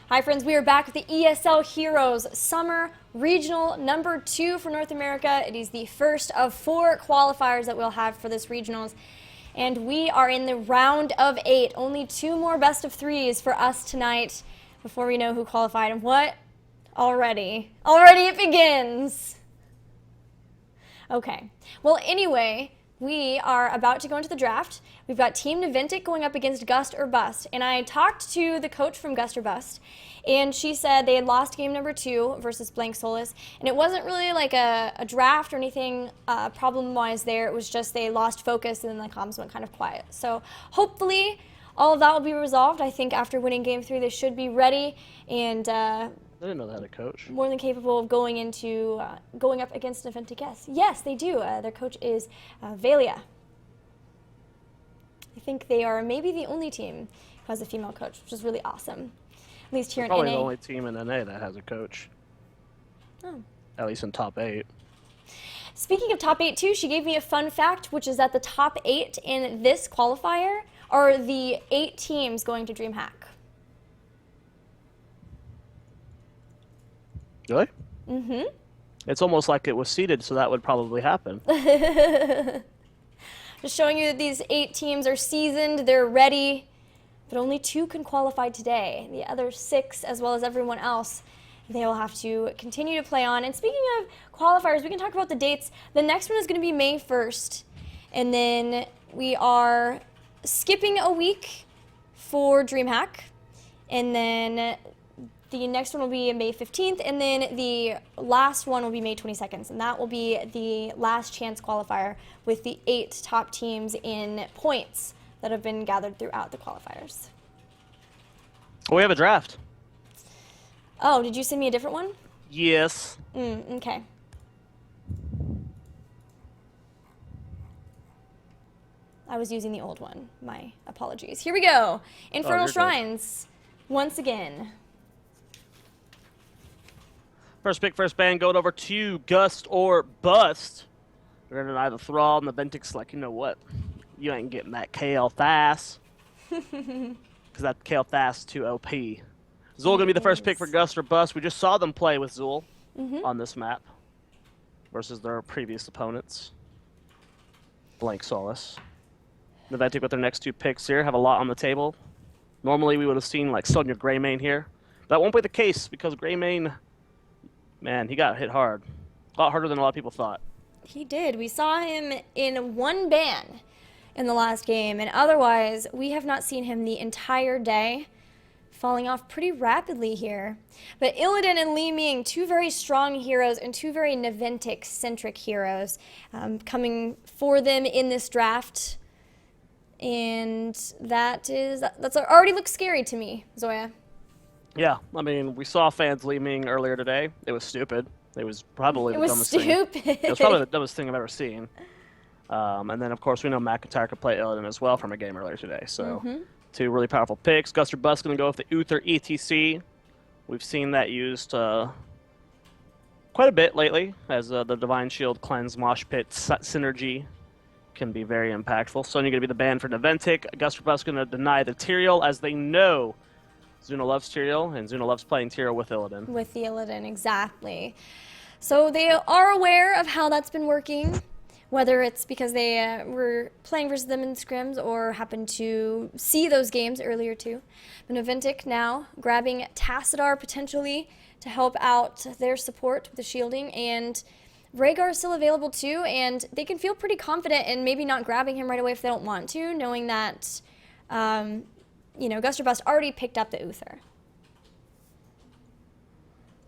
Hi friends, we are back with the ESL Heroes Summer Regional number 2 for North America. It is the first of 4 qualifiers that we'll have for this regionals. And we are in the round of 8. Only 2 more best of 3s for us tonight before we know who qualified. And what? Already it begins. Okay, well anyway, we are about to go into the draft. We've got Team Naventic going up against Gust or Bust. And I talked to the coach from Gust or Bust, and she said they had lost game number 2 versus Blank Solace. And it wasn't really like a draft or anything problem-wise there. It was just they lost focus and then the comms went kind of quiet. So hopefully all of that will be resolved. I think after winning game 3, they should be ready and I didn't know they had a coach. more than capable of going into going up against Naventic. Yes, they do. Their coach is Valia. I think they are maybe the only team who has a female coach, which is really awesome. At least here in NA. Probably the only team in NA that has a coach. Oh. At least in top 8. Speaking of top 8 too, she gave me a fun fact, which is that the top 8 in this qualifier are the 8 teams going to DreamHack. Really? Mm-hmm. It's almost like it was seeded, so that would probably happen. Just showing you that these 8 teams are seasoned, they're ready, but only 2 can qualify today. The other 6, as well as everyone else, they will have to continue to play on. And speaking of qualifiers, we can talk about the dates. The next one is going to be May 1st, and then we are skipping a week for DreamHack, and then the next one will be May 15th, and then the last one will be May 22nd, and that will be the last chance qualifier with the 8 top teams in points that have been gathered throughout the qualifiers. We have a draft. Oh, did you send me a different one? Yes. Okay. I was using the old one. My apologies. Here we go. Infernal you're good. Shrines, once again. First pick, first ban, going over to Gust or Bust. We're going to deny the Thrall, and the Naventic's like, you know what? You ain't getting that KL fast. Because that KL fast too OP. Zool going to be the first pick for Gust or Bust. We just saw them play with Zool on this map versus their previous opponents. Blank Solace. Naventic with their next 2 picks here have a lot on the table. Normally we would have seen like Sonya Greymane here. That won't be the case because Greymane, man, he got hit hard. A lot harder than a lot of people thought. He did. We saw him in 1 ban in the last game, and otherwise we have not seen him the entire day, falling off pretty rapidly here. But Illidan and Li Ming, 2 very strong heroes and 2 very Naventic-centric heroes coming for them in this draft. And that's already looks scary to me, Zoya. Yeah, I mean, we saw fans Li Ming earlier today. It was stupid. It was probably the dumbest thing. It was probably the dumbest thing I've ever seen. And then, of course, we know McIntyre could play Illidan as well from a game earlier today. So, 2 really powerful picks. Gust or Bust going to go with the Uther ETC. We've seen that used quite a bit lately, as the Divine Shield Cleanse Mosh Pit synergy can be very impactful. Sonya going to be the ban for Naventic. Gust or Bust going to deny the Tyrael, as they know Zuna loves Tyrael, and Zuna loves playing Tyrael with Illidan. With the Illidan, exactly. So they are aware of how that's been working, whether it's because they were playing versus them in scrims or happened to see those games earlier too. But Naventic now grabbing Tassadar potentially to help out their support with the shielding, and Rhaegar is still available too, and they can feel pretty confident in maybe not grabbing him right away if they don't want to, knowing that you know, Gust or Bust already picked up the Uther.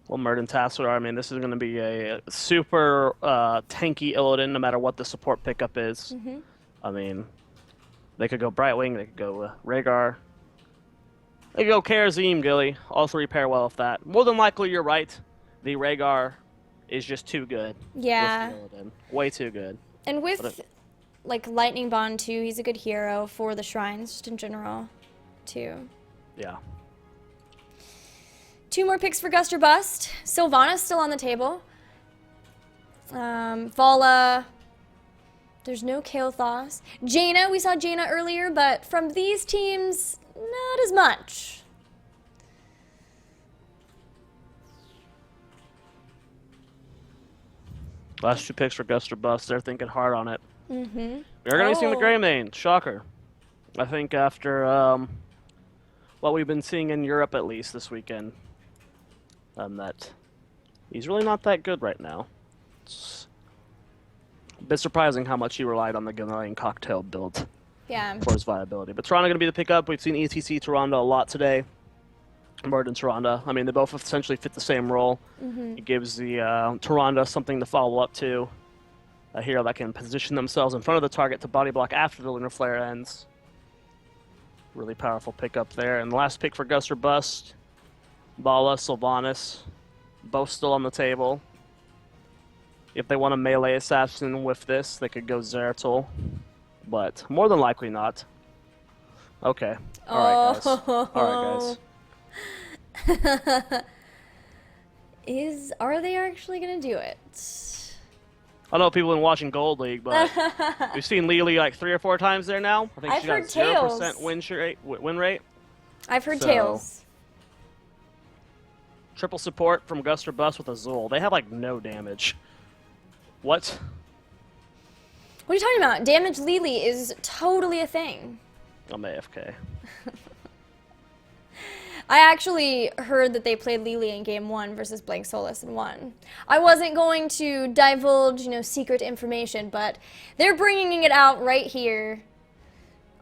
Well, Murd and Tassadar, I mean, this is going to be a super tanky Illidan, no matter what the support pickup is. I mean, they could go Brightwing, they could go Rhaegar. They could go Karazim, Gilly. All 3 pair well with that. More than likely, you're right. The Rhaegar is just too good. Yeah. With Illidan. Way too good. And with, like, Lightning Bond, too, he's a good hero for the shrines, just in general, too. Yeah. 2 more picks for Gust or Bust. Sylvana's still on the table. Vala. There's no Kael'thas. Jaina, we saw Jaina earlier, but from these teams, not as much. Last 2 picks for Gust or Bust. They're thinking hard on it. Mm-hmm. We're going to be seeing the Gray Mane. Shocker. I think after what we've been seeing in Europe, at least this weekend, that he's really not that good right now. It's a bit surprising how much he relied on the Ghanaian cocktail build for his viability. But Toronto going to be the pickup. We've seen ETC Toronto a lot today. Bird and Toronto. I mean, they both essentially fit the same role. It gives the Toronto something to follow up to. A hero that can position themselves in front of the target to body block after the lunar flare ends. Really powerful pickup there. And the last pick for Gust or Bust, Bala, Sylvanas, both still on the table. If they want a melee assassin with this, they could go Zeratul, but more than likely not. Okay. All right, guys. All right, guys. Are they actually gonna do it? I know people have been watching Gold League, but we've seen Lily like 3 or 4 times there now. I think I've she got 0% win rate. I've heard tales. Triple support from Gust or Bust with Azul. They have like no damage. What? What are you talking about? Damage Lily is totally a thing. I'm AFK. I actually heard that they played Lily in game 1 versus Blank Solace and won. I wasn't going to divulge, secret information, but they're bringing it out right here,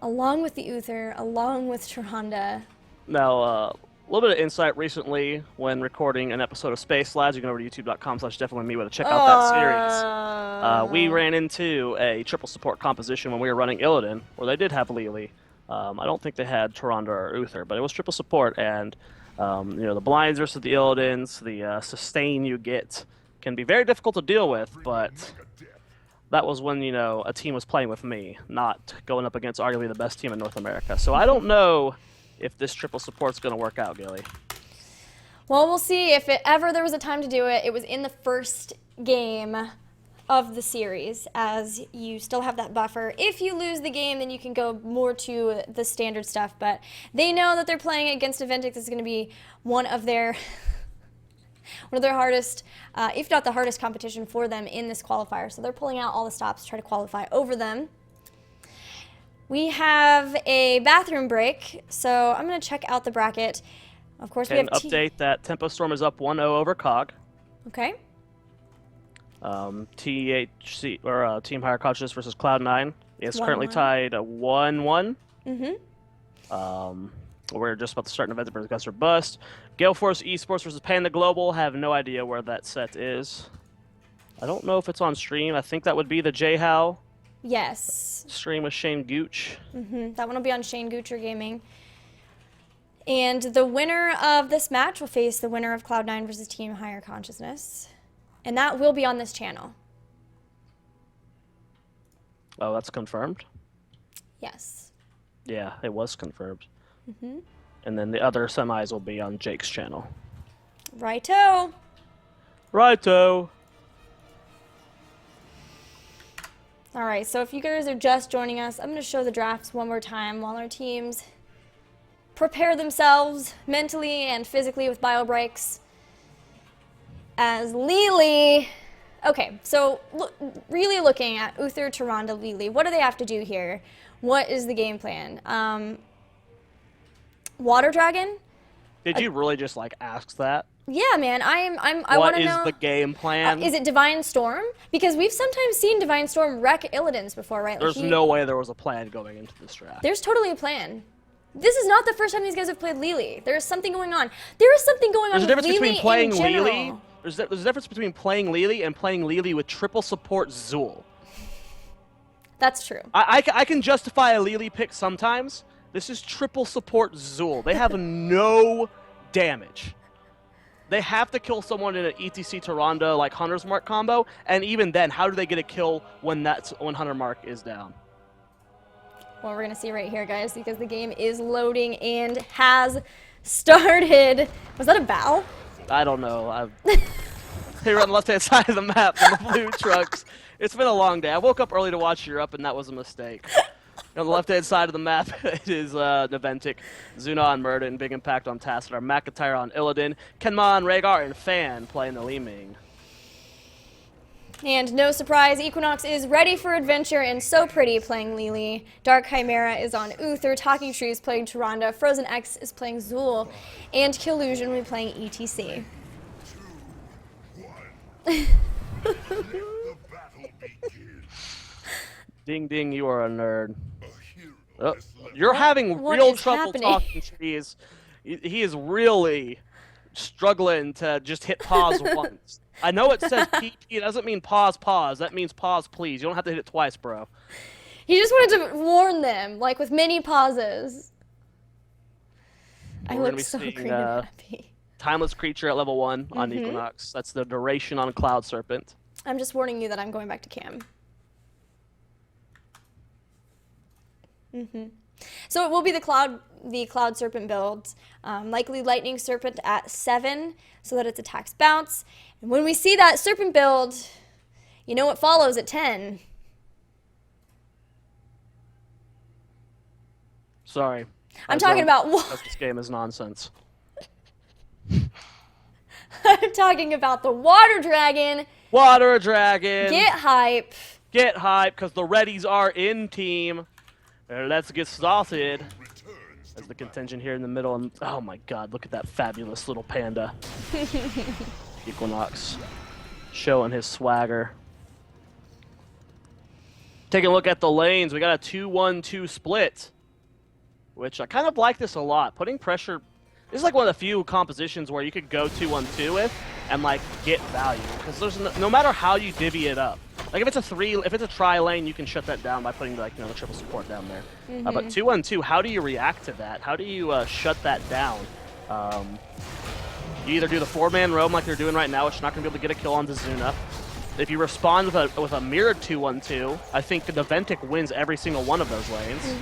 along with the Uther, along with Tyrande. Now, a little bit of insight recently when recording an episode of Space Lads. You can go over to youtube.com/definitely to check out that series. We ran into a triple support composition when we were running Illidan, where they did have Lily. I don't think they had Tyrande or Uther, but it was triple support, and the blinds versus the Illadins, the sustain you get can be very difficult to deal with, but that was when, a team was playing with me, not going up against arguably the best team in North America. So I don't know if this triple support's going to work out, Gilly. Well, we'll see. If ever there was a time to do it, it was in the first game of the series, as you still have that buffer. If you lose the game, then you can go more to the standard stuff, but they know that they're playing against Naventic. This is going to be one of their hardest, if not the hardest competition for them in this qualifier, so they're pulling out all the stops to try to qualify over them. We have a bathroom break, so I'm going to check out the bracket. Of course, we have update that Tempo Storm is up 1-0 over COG. Okay. THC or Team Higher Consciousness versus Cloud9 is currently tied 1-1. We're just about to start an event versus Gust or Bust. Gale Force Esports versus Panda Global. Have no idea where that set is. I don't know if it's on stream. I think that would be the J-How. Yes. Stream with Shane Gooch. That one will be on Shane Goocher Gaming. And the winner of this match will face the winner of Cloud9 versus Team Higher Consciousness. And that will be on this channel. Oh, that's confirmed? Yes. Yeah, it was confirmed. And then the other semis will be on Jake's channel. Righto. Righto. All right, so if you guys are just joining us, I'm going to show the drafts one more time while our teams prepare themselves mentally and physically with bio breaks. As Lily, okay, so really looking at Uther, Tyrande, Lily, what do they have to do here? What is the game plan? Water Dragon? Did you really just ask that? Yeah, man, I want to know. What is the game plan? Is it Divine Storm? Because we've sometimes seen Divine Storm wreck Illidan's before, right? There's no way there was a plan going into this draft. There's totally a plan. This is not the first time these guys have played Lily. There is something going on. There is something going on with Lily in general. There's a difference between playing Lily. There's a difference between playing Lily and playing Lily with triple support Zul. That's true. I can justify a Lily pick sometimes. This is triple support Zul. They have no damage. They have to kill someone in an ETC Tyrande Hunter's Mark combo, and even then, how do they get a kill when Hunter Mark is down? Well, we're gonna see right here, guys, because the game is loading and has started. Was that a bow? I don't know. Here on the left-hand side of the map, in the blue trucks. It's been a long day. I woke up early to watch Europe, and that was a mistake. On the left-hand side of the map, it is Naventic, Zuna on Murden, Big Impact on Tassadar, McIntyre on Illidan, Kenma on Rhaegar, and Fan playing the Li Ming. And no surprise, Equinox is ready for adventure and so pretty playing Lily. Dark Chimera is on Uther, Talking Tree is playing Tyrande, Frozen X is playing Zool, and Killusion will be playing ETC. Ding ding, you are a nerd. Oh, you're having what real is trouble happening? talking. He is really struggling to just hit pause once. I know it says PP, it doesn't mean pause, pause. That means pause, please. You don't have to hit it twice, bro. He just wanted to warn them, like with many pauses. I We're look gonna be so seeing, green and happy. Timeless Creature at level 1 on Equinox. That's the duration on Cloud Serpent. I'm just warning you that I'm going back to cam. So it will be the Cloud Serpent build. Likely Lightning Serpent at 7, so that its attacks bounce. And when we see that Serpent build, you know what follows at 10. Sorry. I'm talking about This game is nonsense. I'm talking about the Water Dragon. Water Dragon! Get hype. Get hype, because the Reddies are in team. Let's get started. As the contention here in the middle, and oh my god, look at that fabulous little panda. Equinox showing his swagger. Taking a look at the lanes, we got a 2-1-2 split, which I kind of like this a lot. Putting pressure, this is like one of the few compositions where you could go 2-1-2 with and like get value, because there's no matter how you divvy it up. Like if it's a tri lane, you can shut that down by putting like the triple support down there. But 2-1-2, how do you react to that? How do you shut that down? You either do the 4-man roam like they're doing right now, which you're not going to be able to get a kill on Zuna. If you respond with a mirrored 2-1-2, I think Naventic wins every single one of those lanes.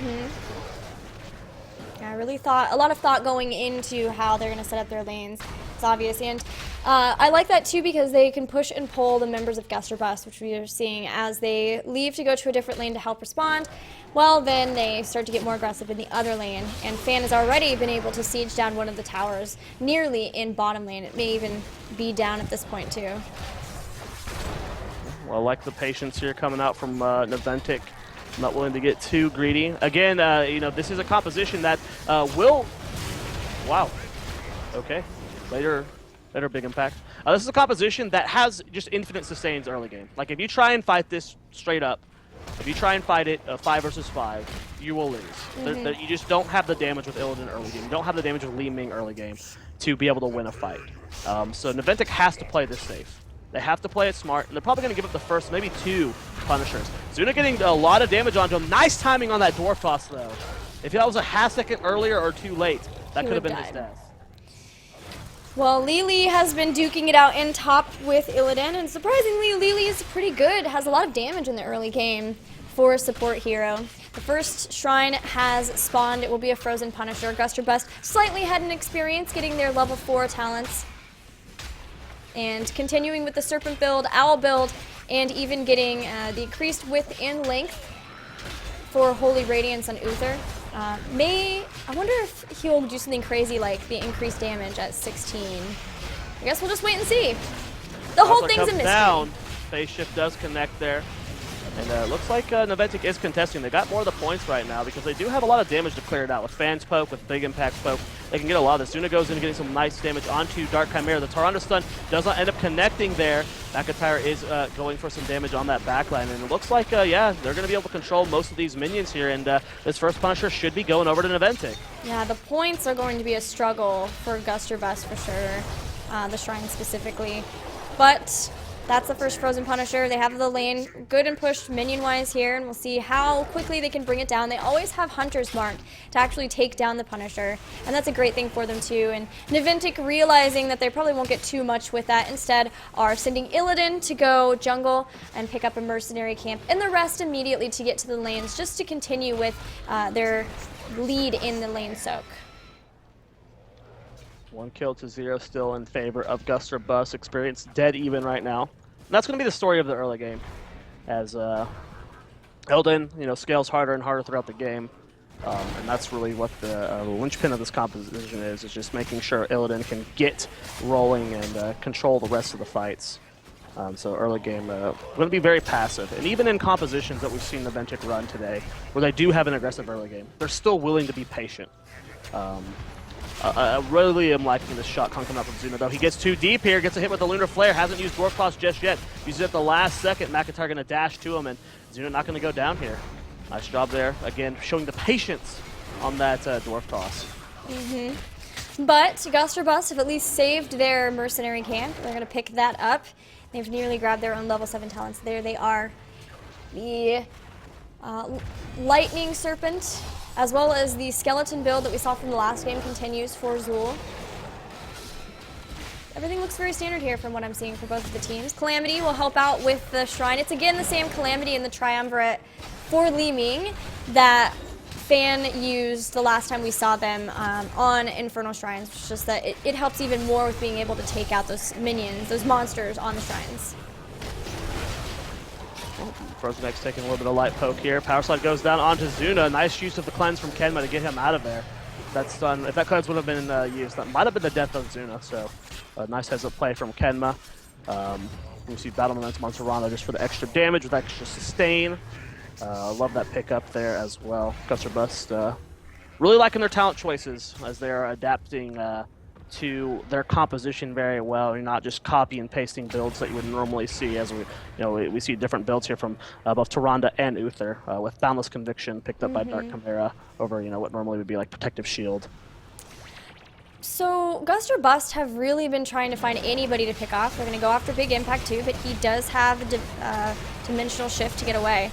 Yeah, I really thought, a lot of thought going into how they're going to set up their lanes. It's obvious, and I like that too because they can push and pull the members of Gust or Bust, which we are seeing as they leave to go to a different lane to help respond. Well, then they start to get more aggressive in the other lane, and Fan has already been able to siege down one of the towers nearly in bottom lane. It may even be down at this point too. Well, I like the patience here coming out from Naventic. Not willing to get too greedy. Again, this is a composition that will... Wow. Okay. Later big impact. This is a composition that has just infinite sustains early game. Like, if you try and fight this straight up, if you try and fight it 5 versus 5, you will lose. You just don't have the damage with Illidan early game. You don't have the damage with Li Ming early game to be able to win a fight. So Naventic has to play this safe. They have to play it smart, and they're probably going to give up the first, maybe 2 Punishers. Zuna getting a lot of damage onto him. Nice timing on that Dwarf Toss, though. If that was a half second earlier or too late, that could have been his death. Well, Lily has been duking it out in top with Illidan, and surprisingly, Lily is pretty good. Has a lot of damage in the early game for a support hero. The first shrine has spawned. It will be a Frozen Punisher. Gust or Bust slightly had an experience getting their level 4 talents. And continuing with the Serpent build, Owl build, and even getting the increased width and length for Holy Radiance on Uther. I wonder if he'll do something crazy like the increased damage at 16. I guess we'll just wait and see. The whole thing's a mystery. Down. Phase shift does connect there. And it looks like Naventic is contesting. They got more of the points right now because they do have a lot of damage to clear it out. With Fan's Poke, with Big Impact Poke, they can get a lot of this. Zuna goes in getting some nice damage onto Dark Chimera. The Tyrande stun does not end up connecting there. McIntyre is going for some damage on that backline. And it looks like, yeah, they're going to be able to control most of these minions here. And this first Punisher should be going over to Naventic. Yeah, the points are going to be a struggle for Gust or Bust for sure. The Shrine specifically. But that's the first Frozen Punisher. They have the lane good and pushed minion-wise here, and we'll see how quickly they can bring it down. They always have Hunters marked to actually take down the Punisher, and that's a great thing for them too. And Naventic, realizing that they probably won't get too much with that, instead are sending Illidan to go jungle and pick up a mercenary camp, and the rest immediately to get to the lanes just to continue with their lead in the lane soak. 1 kill to 0 still in favor of Gust or Bust. Experience dead even right now. And that's going to be the story of the early game. As Illidan, scales harder and harder throughout the game. And that's really what the linchpin of this composition is just making sure Illidan can get rolling and control the rest of the fights. So early game, going to be very passive. And even in compositions that we've seen Naventic run today, where they do have an aggressive early game, they're still willing to be patient. I really am liking this shot coming up from Zuna, though. He gets too deep here, gets a hit with the Lunar Flare, hasn't used Dwarf Toss just yet. Uses it at the last second. McIntyre going to dash to him, and Zuna not going to go down here. Nice job there. Again, showing the patience on that Dwarf Toss. But Gust or Bust have at least saved their mercenary camp. They're going to pick that up. They've nearly grabbed their own level 7 talents. There they are. The Lightning Serpent, as well as the Skeleton build that we saw from the last game, continues for Zool. Everything looks very standard here from what I'm seeing for both of the teams. Calamity will help out with the Shrine. It's again the same Calamity in the Triumvirate for Li Ming that Fan used the last time we saw them on Infernal Shrines. It's just that it helps even more with being able to take out those minions, those monsters on the shrines. Frozen X taking a little bit of light poke here. Power Slide goes down onto Zuna. Nice use of the cleanse from Kenma to get him out of there. That's done. If that cleanse would have been used, that might have been the death of Zuna. So nice heads up play from Kenma. We see Battle Momentum on Toronto just for the extra damage with extra sustain. Love that pickup there as well. Gust or Bust really liking their talent choices as they are adapting to their composition very well. You're not just copy and pasting builds that you would normally see, as we see different builds here from both Tyrande and Uther, with Boundless Conviction picked up by Dark Chimera over what normally would be like Protective Shield. So Gust or Bust have really been trying to find anybody to pick off. They're going to go after Big Impact too, but he does have a Dimensional Shift to get away.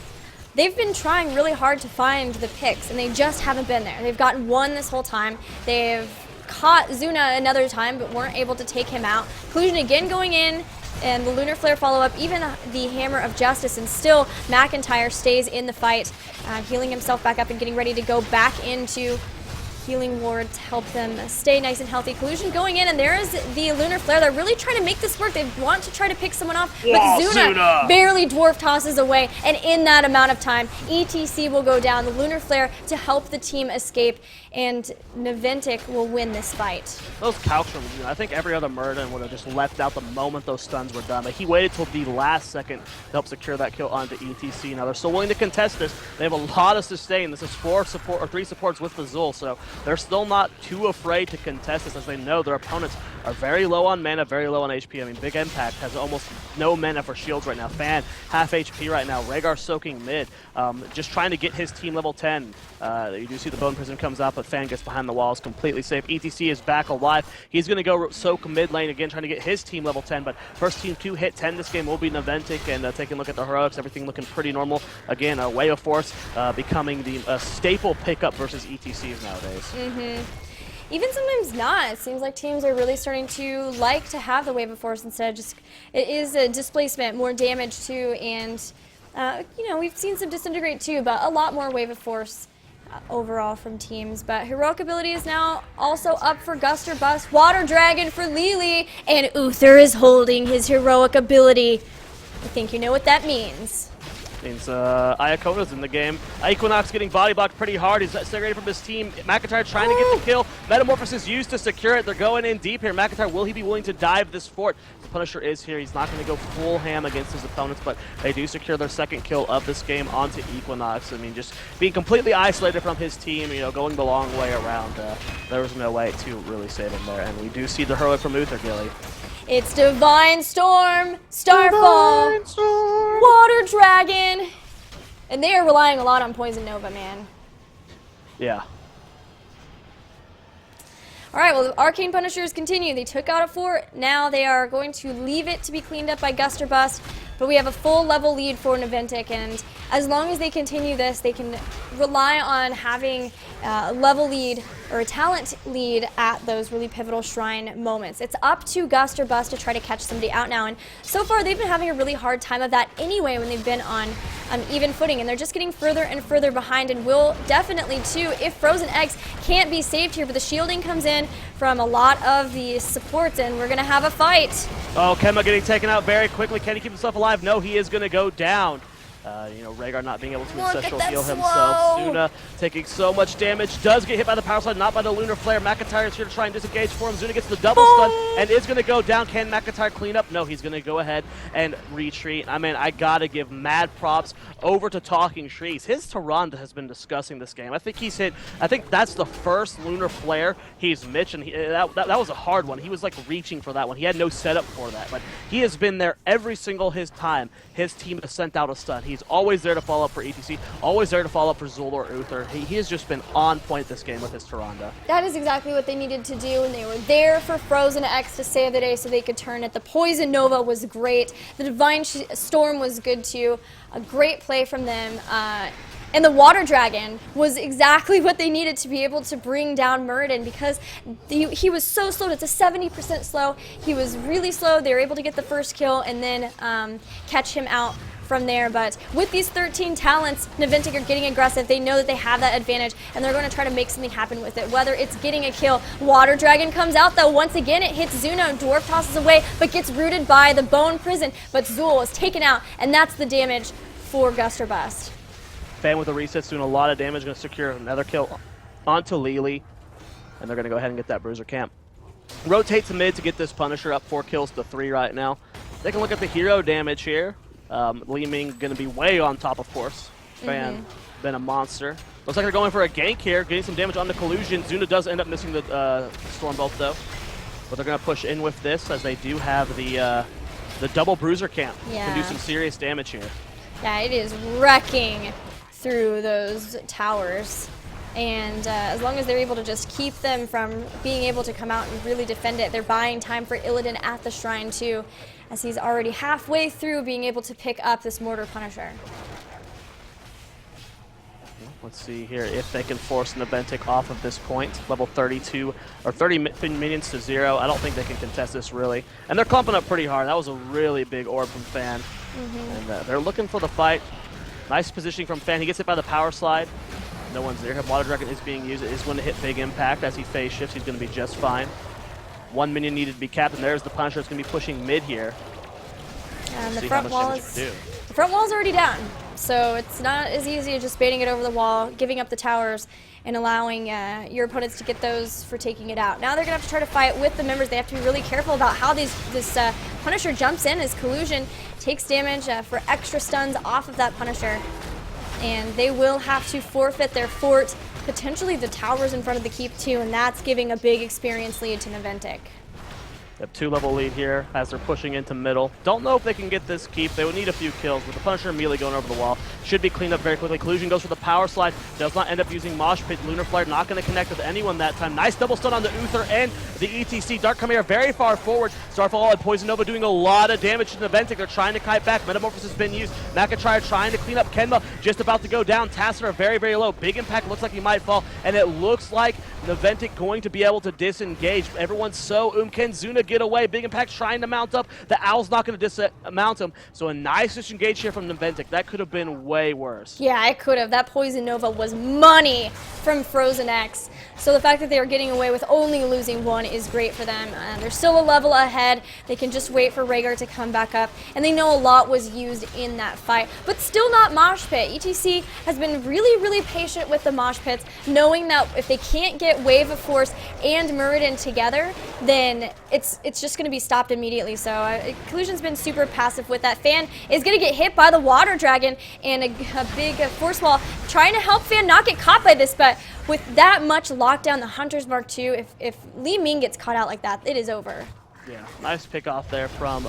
They've been trying really hard to find the picks, and they just haven't been there. They've gotten one this whole time. They've caught Zuna another time, but weren't able to take him out. Collusion again going in, and the Lunar Flare follow-up, even the Hammer of Justice, and still McIntyre stays in the fight, healing himself back up and getting ready to go back into Healing Ward to help them stay nice and healthy. Collusion going in, and there is the Lunar Flare. They're really trying to make this work. They want to try to pick someone off, but Zuna barely Dwarf tosses away, and in that amount of time, ETC will go down, the Lunar Flare to help the team escape, and Naventic will win this fight. Those calcs from Zuna, I think every other Murden would have just left out the moment those stuns were done, but he waited till the last second to help secure that kill onto ETC. Now they're still willing to contest this. They have a lot of sustain. This is 3 supports with the Zul, so they're still not too afraid to contest this, as they know their opponents are very low on mana, very low on HP. I mean, Big Impact has almost no mana for shields right now. Fan, half HP right now. Rhaegar soaking mid, just trying to get his team level 10. You do see the Bone Prison comes out, but Fan gets behind the walls, completely safe. ETC is back alive. He's going to go soak mid lane again, trying to get his team level 10, but first team to hit 10 this game will be Naventic, and taking a look at the heroics, everything looking pretty normal. Again, Way of Force becoming the staple pickup versus ETCs nowadays. Even sometimes not. It seems like teams are really starting to like to have the Wave of Force instead. Just it is a displacement, more damage too, and we've seen some disintegrate too, but a lot more Wave of Force overall from teams. But heroic ability is now also up for Gust or Bust. Water Dragon for Lili, and Uther is holding his heroic ability. I think you know what that means. Means Iakona's in the game. Equinox getting body blocked pretty hard. He's segregated from his team. McIntyre trying to get the kill. Metamorphosis used to secure it. They're going in deep here. McIntyre, will he be willing to dive this fort? The Punisher is here. He's not going to go full ham against his opponents, but they do secure their second kill of this game onto Equinox. I mean, just being completely isolated from his team, going the long way around. There was no way to really save him there. And we do see the heroic from Uther, Gilly. It's Divine Storm, Starfall, Water Dragon, and they are relying a lot on Poison Nova, man. Yeah. All right, well, the Arcane Punishers continue. They took out a fort. Now they are going to leave it to be cleaned up by Gust or Bust, but we have a full level lead for Naventic, and as long as they continue this, they can rely on having a level lead or a talent lead at those really pivotal shrine moments. It's up to Gust or Bust to try to catch somebody out now, and so far they've been having a really hard time of that anyway when they've been on even footing, and they're just getting further and further behind, and will definitely too if Frozen Eggs can't be saved here, but the shielding comes in from a lot of the supports, and we're gonna have a fight. Oh, Kenma getting taken out very quickly. Can he keep himself alive? No, he is gonna go down. Rhaegar not being able to Look at ancestral that heal slow. himself. Zuna taking so much damage, does get hit by the power slide, not by the Lunar Flare. McIntyre is here to try and disengage for him. Zuna gets the double stun and is going to go down. Can McIntyre clean up? No, he's going to go ahead and retreat. I mean, I got to give mad props over to Talking Trees. His Tyrande has been discussing this game. I think that's the first Lunar Flare he's missed, and that was a hard one. He was like reaching for that one. He had no setup for that, but he has been there every single time his team has sent out a stun. He's always there to follow up for ETC, always there to follow up for Zul or Uther. He has just been on point this game with his Tyrande. That is exactly what they needed to do, and they were there for Frozen X to save the day so they could turn it. The Poison Nova was great. The Divine Storm was good too. A great play from them. And the Water Dragon was exactly what they needed to be able to bring down Muradin, because he was so slow. It's a 70% slow. He was really slow. They were able to get the first kill and then catch him out from there. But with these 13 talents, Naventic are getting aggressive. They know that they have that advantage, and they're going to try to make something happen with it, whether it's getting a kill. Water Dragon comes out, though. Once again, it hits Zuna. Dwarf tosses away, but gets rooted by the Bone Prison. But Zul is taken out, and that's the damage for Gust or Bust. Fan with the resets doing a lot of damage, going to secure another kill onto Lily, and they're going to go ahead and get that Bruiser camp. Rotate to mid to get this Punisher up 4 kills to 3 right now. They can look at the hero damage here. Li Ming going to be way on top, of course. Fan been a monster. Looks like they're going for a gank here, getting some damage on the Collusion. Zuna does end up missing the Stormbolt though, but they're going to push in with this as they do have the double Bruiser camp. Yeah. Can do some serious damage here. Yeah, it is wrecking through those towers, and as long as they're able to just keep them from being able to come out and really defend it, they're buying time for Illidan at the shrine too, as he's already halfway through being able to pick up this Mortar Punisher. Let's see here if they can force Naventic off of this point. Level 32 or 30 minions to 0. I don't think they can contest this really, and they're clumping up pretty hard. That was a really big orb from Fan, and they're looking for the fight. Nice positioning from Fan. He gets hit by the power slide. No one's there. Water Dragon is being used. It is going to hit big impact as he phase shifts. He's going to be just fine. 1 minion needed to be capped, and there's the Punisher. It's going to be pushing mid here. And the front wall is already down, so it's not as easy as just baiting it over the wall, giving up the towers, and allowing your opponents to get those for taking it out. Now they're going to have to try to fight with the members. They have to be really careful about how this Punisher jumps in as Collusion takes damage for extra stuns off of that Punisher. And they will have to forfeit their fort, potentially the towers in front of the keep too, and that's giving a big experience lead to Naventic. They have 2-level lead here as they're pushing into middle. Don't know if they can get this keep. They would need a few kills, but the Punisher immediately going over the wall. Should be cleaned up very quickly. Collusion goes for the power slide. Does not end up using Mosh Pit. Lunar Flare not going to connect with anyone that time. Nice double stun on the Uther and the ETC. Dark Chimera very far forward. Starfall and Poison Nova doing a lot of damage to Naventic. They're trying to kite back. Metamorphosis has been used. McIntyre trying to clean up. Kenma just about to go down. Tassadar very, very low. Big impact. Looks like he might fall. And it looks like Naventic going to be able to disengage. Everyone's so can Zuna get away? Big impact trying to mount up. The Owl's not going to dismount him. So a nice disengage here from Naventic. That could have been way worse. Yeah, it could have. That Poison Nova was money from Frozen X. So the fact that they are getting away with only losing 1 is great for them. They're still a level ahead. They can just wait for Rhaegar to come back up. And they know a lot was used in that fight. But still not Mosh Pit. ETC has been really, really patient with the Mosh Pits, knowing that if they can't get Wave of Force and Muradin together, then it's just going to be stopped immediately. So Collusion's been super passive with that. Fan is going to get hit by the Water Dragon and a big force wall, trying to help Fan not get caught by this, but with that much lockdown, the Hunter's Mark II, if Li Ming gets caught out like that, it is over. Yeah, nice pick off there from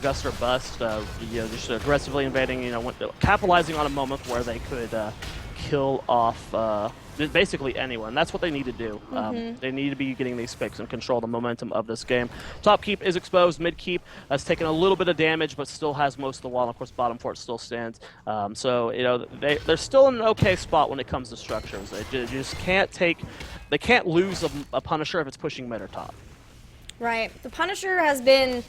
Gust or Bust. Just aggressively invading, capitalizing on a moment where they could kill off basically anyone. That's what they need to do. They need to be getting these picks and control the momentum of this game. Top keep is exposed. Mid keep has taken a little bit of damage, but still has most of the wall. And of course, bottom fort still stands. So they're still in an okay spot when it comes to structures. They just can't they can't lose a Punisher if it's pushing mid or top. Right. The Punisher has been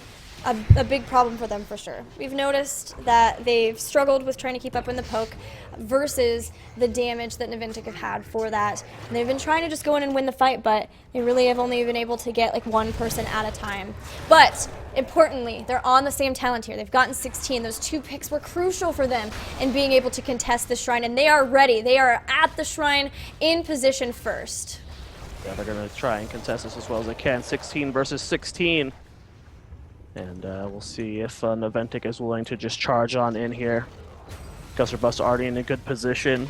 a big problem for them for sure. We've noticed that they've struggled with trying to keep up in the poke versus the damage that Naventic have had for that. And they've been trying to just go in and win the fight, but they really have only been able to get like one person at a time. But importantly, they're on the same talent tier. They've gotten 16. Those 2 picks were crucial for them in being able to contest the shrine, and they are ready. They are at the shrine in position first. Yeah, they're going to try and contest this as well as they can. 16 versus 16. And we'll see if Naventic is willing to just charge on in here. Gust or Bust already in a good position.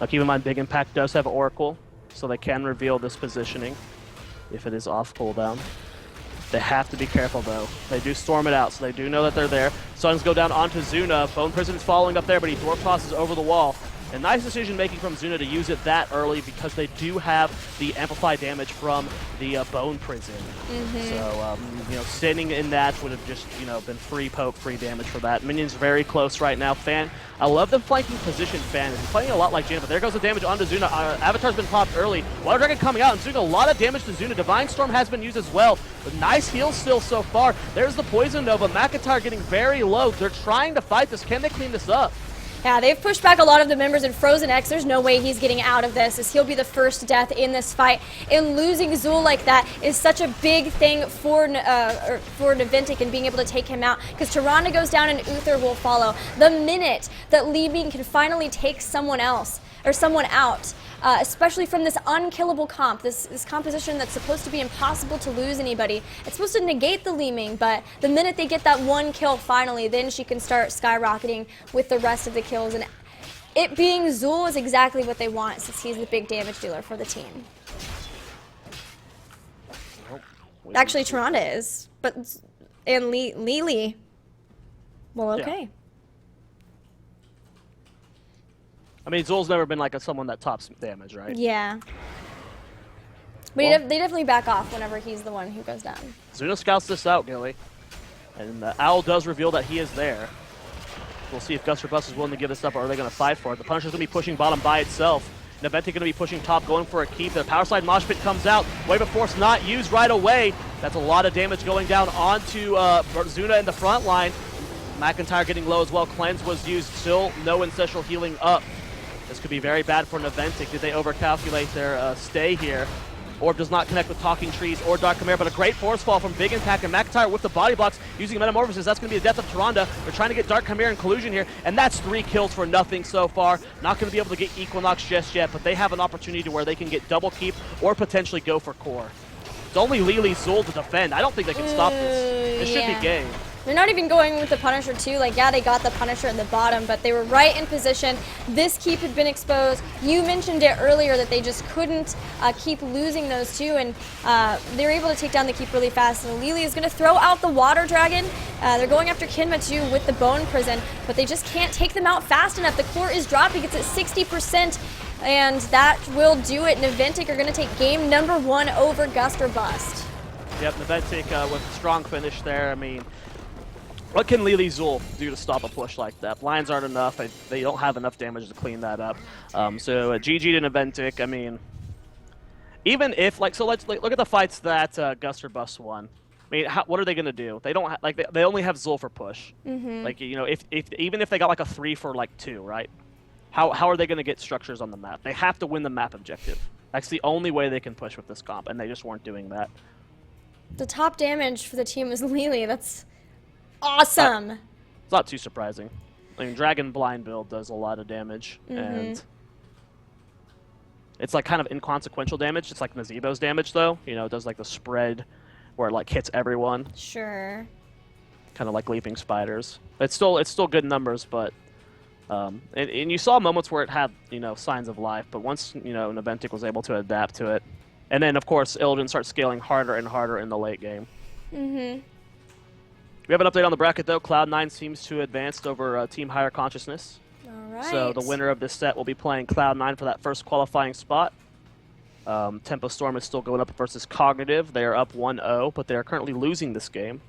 Keep in mind, Big Impact does have Oracle, so they can reveal this positioning if it is off cooldown. They have to be careful, though. They do storm it out, so they do know that they're there. Suns go down onto Zuna. Bone Prison is following up there, but he dwarf tosses over the wall. And nice decision-making from Zuna to use it that early because they do have the amplified damage from the Bone Prison. So, you know, standing in that would have just, you know, been free poke, free damage for that. Minion's very close right now. Fan, I love the flanking position Fan. He's playing a lot like Jana, but there goes the damage onto Zuna. Avatar's been popped early. Water Dragon coming out and doing a lot of damage to Zuna. Divine Storm has been used as well. But nice heal still so far. There's the Poison Nova. McIntyre getting very low. They're trying to fight this. Can they clean this up? Yeah, they've pushed back a lot of the members in Frozen X. There's no way he's getting out of this, as he'll be the first death in this fight. And losing Zul like that is such a big thing for Naventic and being able to take him out, because Tyrande goes down and Uther will follow. The minute that Li Ming can finally take someone else, or someone out, especially from this unkillable comp, this composition that's supposed to be impossible to lose anybody. It's supposed to negate the Li Ming, but the minute they get that one kill finally, then she can start skyrocketing with the rest of the kills. And it being Zul is exactly what they want, since he's the big damage dealer for the team. Actually, Tyrande is, but and Lily. Well, okay. Yeah. I mean, Zul's never been like someone that tops damage, right? Yeah. But they definitely back off whenever he's the one who goes down. Zuna scouts this out, Gilly. And Owl does reveal that he is there. We'll see if Gust or Bust is willing to give this up, or are they going to fight for it? The Punisher's going to be pushing bottom by itself. Naventic going to be pushing top, going for a keep. The Power Slide Mosh Pit comes out. Wave of Force not used right away. That's a lot of damage going down onto Zuna in the front line. McIntyre getting low as well. Cleanse was used. Still no Ancestral Healing up. This could be very bad for Naventic. Did they overcalculate their stay here? Orb does not connect with Talking Trees or Dark Chimera, but a great force fall from Big Impact, and McIntyre with the body blocks using Metamorphosis. That's going to be the death of Tyrande. They're trying to get Dark Chimera and Collusion here, and that's 3 kills for nothing so far. Not going to be able to get Equinox just yet, but they have an opportunity to where they can get double keep or potentially go for core. It's only Lily Zul to defend. I don't think they can stop this. This should be game. They're not even going with the Punisher too. Like, yeah, they got the Punisher at the bottom, but they were right in position. This keep had been exposed. You mentioned it earlier that they just couldn't keep losing those two, and they were able to take down the keep really fast. And Lily is going to throw out the Water Dragon. They're going after Kinma too with the Bone Prison, but they just can't take them out fast enough. The core is dropping. It's at 60%, and that will do it. Naventic are going to take game number 1 over Gust or Bust. Yep, Naventic with a strong finish there. I mean, what can Lily Zul do to stop a push like that? Blinds aren't enough. They don't have enough damage to clean that up. So GG to Naventic. I mean, even if, like, so let's look at the fights that Gust or Bust won. I mean, what are they gonna do? They don't they only have Zul for push. Like, you know, if even if they got like a 3 for like 2, right? How are they gonna get structures on the map? They have to win the map objective. That's the only way they can push with this comp, and they just weren't doing that. The top damage for the team was Lily. That's awesome. It's not too surprising. I mean, Dragon Blind build does a lot of damage, and it's like kind of inconsequential damage. It's like Nazebo's damage, though. You know, it does like the spread where it like hits everyone. Sure. Kind of like Leaping Spiders. It's still good numbers, but and you saw moments where it had, you know, signs of life. But once, you know, Naventic was able to adapt to it, and then of course Illidan starts scaling harder and harder in the late game. We have an update on the bracket, though. Cloud9 seems to have advanced over Team Higher Consciousness. All right. So the winner of this set will be playing Cloud9 for that first qualifying spot. Tempo Storm is still going up versus Cognitive. They are up 1-0, but they are currently losing this game.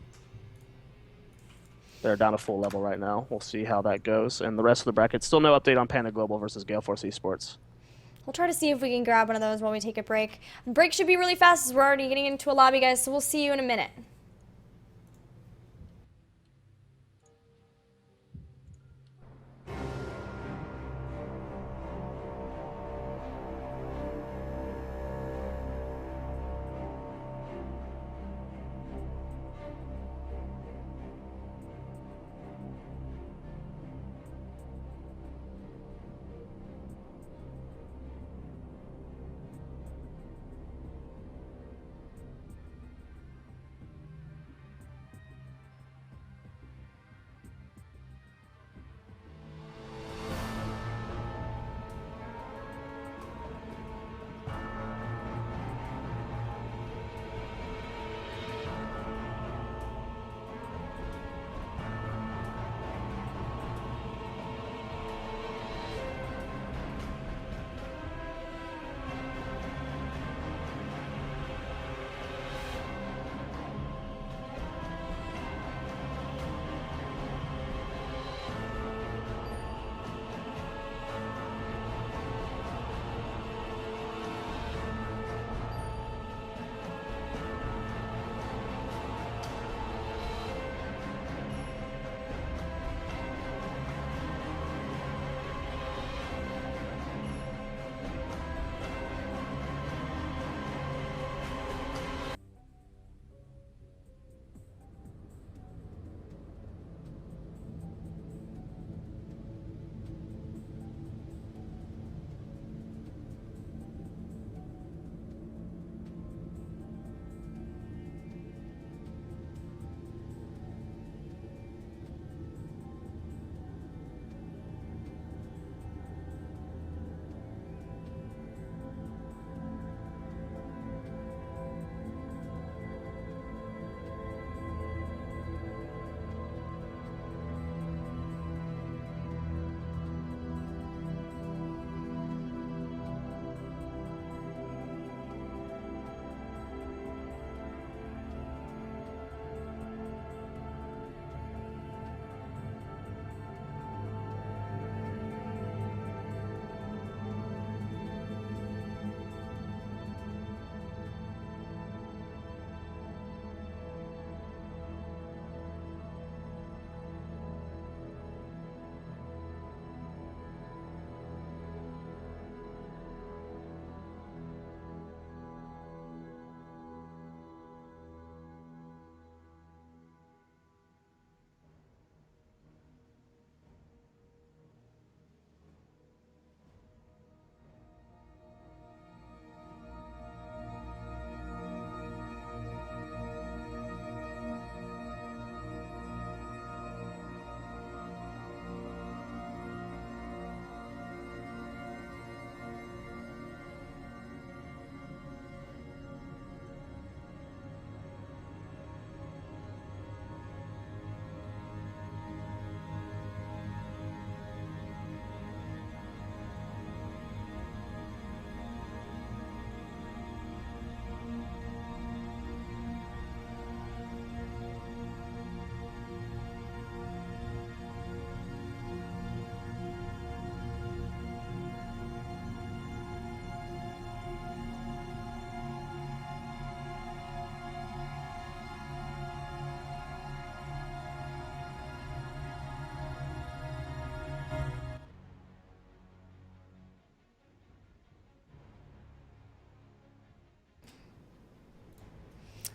They're down to full level right now. We'll see how that goes. And the rest of the bracket, still no update on Panda Global versus Gale Force Esports. We'll try to see if we can grab one of those while we take a break. The break should be really fast, as we're already getting into a lobby, guys, so we'll see you in a minute.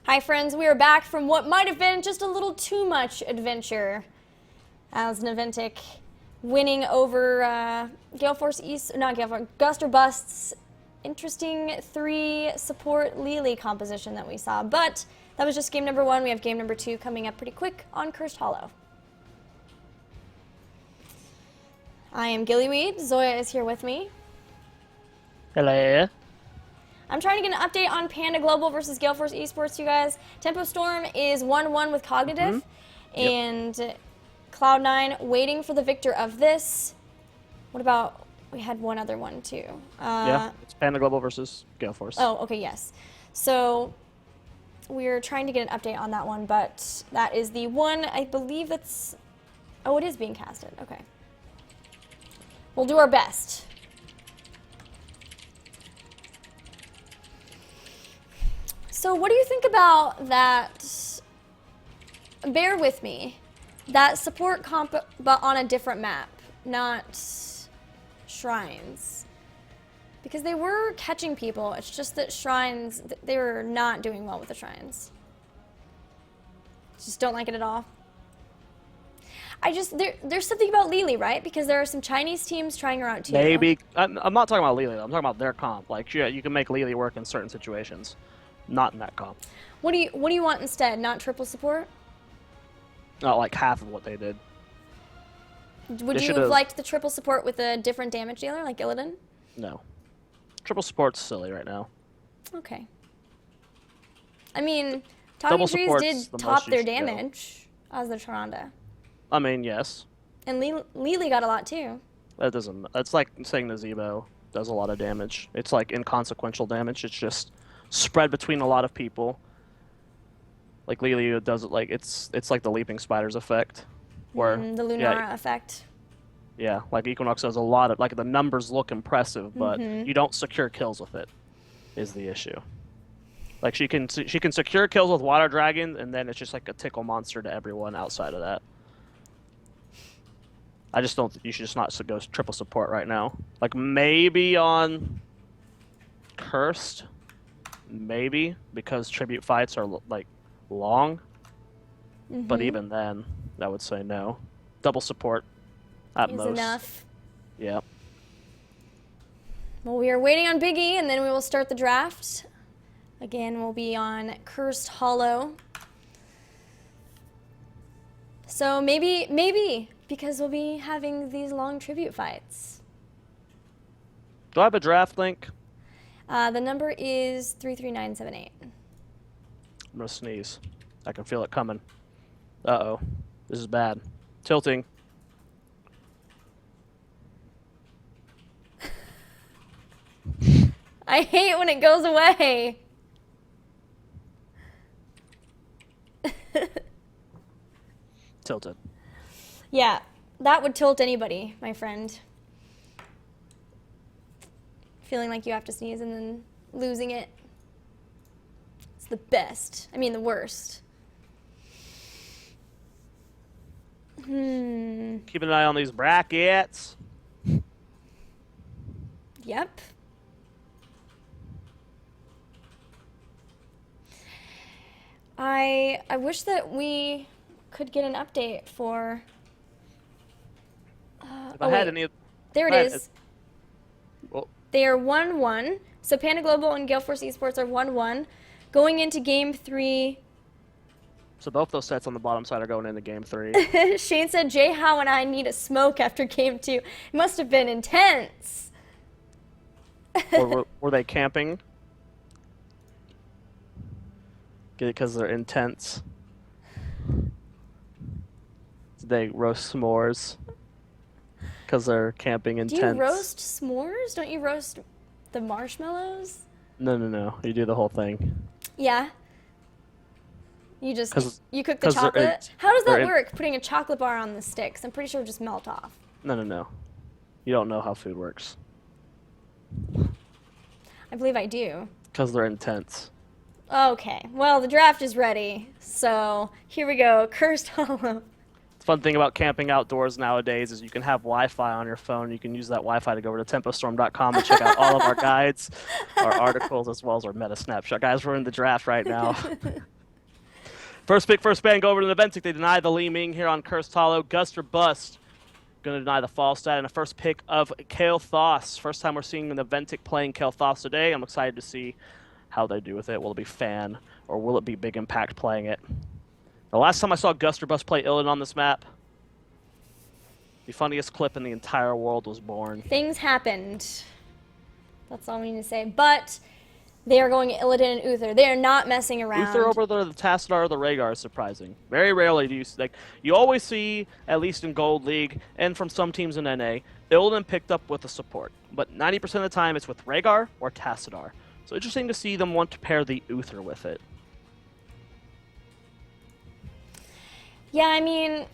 Hi friends, we are back from what might have been just a little too much adventure as Naventic winning over Gust or Bust's interesting 3 support Lily composition that we saw. But that was just game number 1. We have game number 2 coming up pretty quick on Cursed Hollow. I am Gillyweed. Zoya is here with me. Hello. I'm trying to get an update on Panda Global versus Gale Force Esports, you guys. Tempo Storm is 1-1 with Cognitive, and Cloud9 waiting for the victor of this. What about, we had one other one too. Yeah, it's Panda Global versus Gale Force. Oh, okay, yes. So we're trying to get an update on that one, but that is the one, I believe that's, oh, it is being casted, okay. We'll do our best. So what do you think about that, bear with me, that support comp but on a different map, not Shrines? Because they were catching people, it's just that Shrines, they were not doing well with the Shrines. Just don't like it at all. There's something about Lily, right? Because there are some Chinese teams trying her out too. Maybe. I'm not talking about Lily, I'm talking about their comp. Like, yeah, you can make Lily work in certain situations. Not in that comp. What do you want instead? Not triple support? Not like half of what they did. Would you have liked the triple support with a different damage dealer like Illidan? No. Triple support's silly right now. Okay. I mean, Talking Trees did top their damage as the Tyrande. I mean, yes. And Lily got a lot too. That doesn't. That's like saying Nazebo does a lot of damage. It's like inconsequential damage. It's just spread between a lot of people. Like Lily does it like it's like the leaping spiders effect, where the Lunara effect. Yeah, like Equinox does a lot of like the numbers look impressive, but you don't secure kills with it. Is the issue. Like she can secure kills with Water Dragon, and then it's just like a tickle monster to everyone outside of that. I just don't think you should just not go triple support right now. Like maybe on Cursed, maybe because tribute fights are like long. But even then, I would say no. Double support at most. Is enough. Yeah. Well, we are waiting on Big E, and then we will start the draft. Again, we'll be on Cursed Hollow. So maybe, because we'll be having these long tribute fights. Do I have a draft link? The number is 33978. I'm gonna sneeze. I can feel it coming. Uh-oh. This is bad. Tilting. I hate when it goes away. Tilted. Yeah, that would tilt anybody, my friend. Feeling like you have to sneeze and then losing it. It's the best. I mean, the worst. Keep an eye on these brackets. Yep. I wish that we could get an update for... There it is. Well, they are 1-1. So Panda Global and Gale Force Esports are 1-1. Going into Game 3... So both those sets on the bottom side are going into Game 3. Shane said, Jay Howe and I need a smoke after Game 2. It must have been intense. Were they camping? Because they're intense. Did they roast s'mores? Because they're camping intense. Do you roast s'mores? Don't you roast the marshmallows? No. You do the whole thing. Yeah. You cook the chocolate? How does that work, putting a chocolate bar on the sticks? I'm pretty sure it would just melt off. No. You don't know how food works. I believe I do. Because they're intense. Okay. Well, the draft is ready. So, here we go. Cursed Hollow. The fun thing about camping outdoors nowadays is you can have Wi-Fi on your phone. You can use that Wi-Fi to go over to tempostorm.com and check out all of our guides, our articles, as well as our meta snapshot. Guys, we're in the draft right now. First pick, first ban, go over to Naventic. They deny the Li Ming here on Cursed Hollow. Gust or Bust. Going to deny the fall stat. And a first pick of Kale Thoss. First time we're seeing Naventic playing Kale Thoss today. I'm excited to see how they do with it. Will it be fan or will it be big impact playing it? The last time I saw Gust or Bust play Illidan on this map, the funniest clip in the entire world was born. Things happened. That's all we need to say. But they are going Illidan and Uther. They are not messing around. Uther over the Tassadar or the Rhaegar is surprising. Very rarely do you see, you always see, at least in Gold League and from some teams in NA, Illidan picked up with the support. But 90% of the time it's with Rhaegar or Tassadar. So interesting to see them want to pair the Uther with it. Yeah, I mean,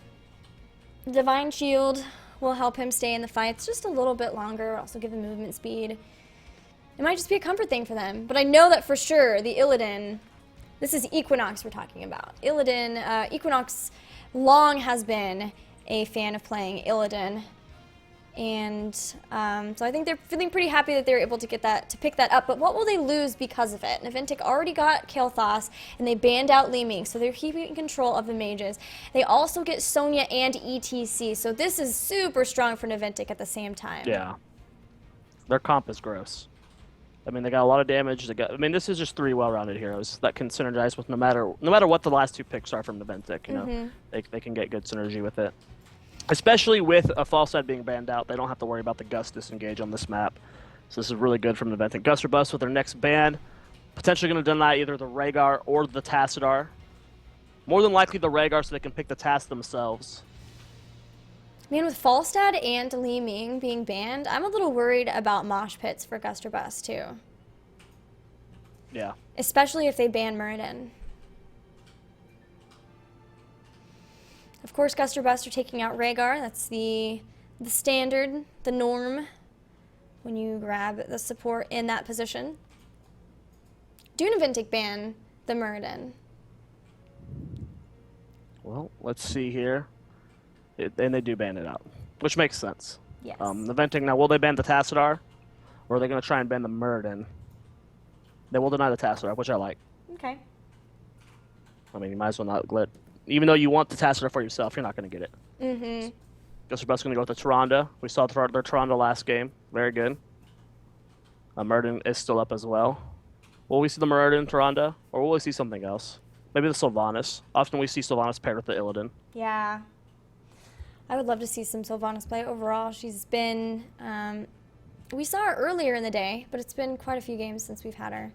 Divine Shield will help him stay in the fights just a little bit longer, also give him movement speed. It might just be a comfort thing for them. But I know that for sure the Illidan, this is Equinox we're talking about. Illidan, Equinox long has been a fan of playing Illidan. And so I think they're feeling pretty happy that they're able to get that, to pick that up. But what will they lose because of it? Naventic already got Kale Thoss, and they banned out Li Ming, so they're keeping control of the mages. They also get Zoia and ETC, so this is super strong for Naventic at the same time. Yeah. Their comp is gross. I mean, they got a lot of damage. I mean, this is just 3 well-rounded heroes that can synergize with no matter what the last 2 picks are from Naventic. You know, they can get good synergy with it. Especially with a false side being banned out, they don't have to worry about the Gust disengage on this map. So this is really good from Naventic. Gust or Bust with their next ban. Potentially going to deny either the Rhaegar or the Tassadar. More than likely the Rhaegar so they can pick the Tass themselves. Man, with Falstad and Li Ming being banned, I'm a little worried about mosh pits for Gust or Bust too. Yeah. Especially if they ban Muradin. Of course, Gust or Bust are taking out Rhaegar. That's the standard, the norm, when you grab the support in that position. Do Naventic ban the Muradin? Well, let's see here. And they do ban it out, which makes sense. Yes. Naventic, now will they ban the Tassadar? Or are they going to try and ban the Muradin? They will deny the Tassadar, which I like. Okay. I mean, you might as well not let... Even though you want the Tassadar for yourself, you're not going to get it. Mm-hmm. Gust or Bust going to go with the Tyrande. We saw their Tyrande last game. Very good. Muradin is still up as well. Will we see the Muradin Tyrande? Or will we see something else? Maybe the Sylvanas. Often we see Sylvanas paired with the Illidan. Yeah. I would love to see some Sylvanas play overall. She's been... we saw her earlier in the day, but it's been quite a few games since we've had her.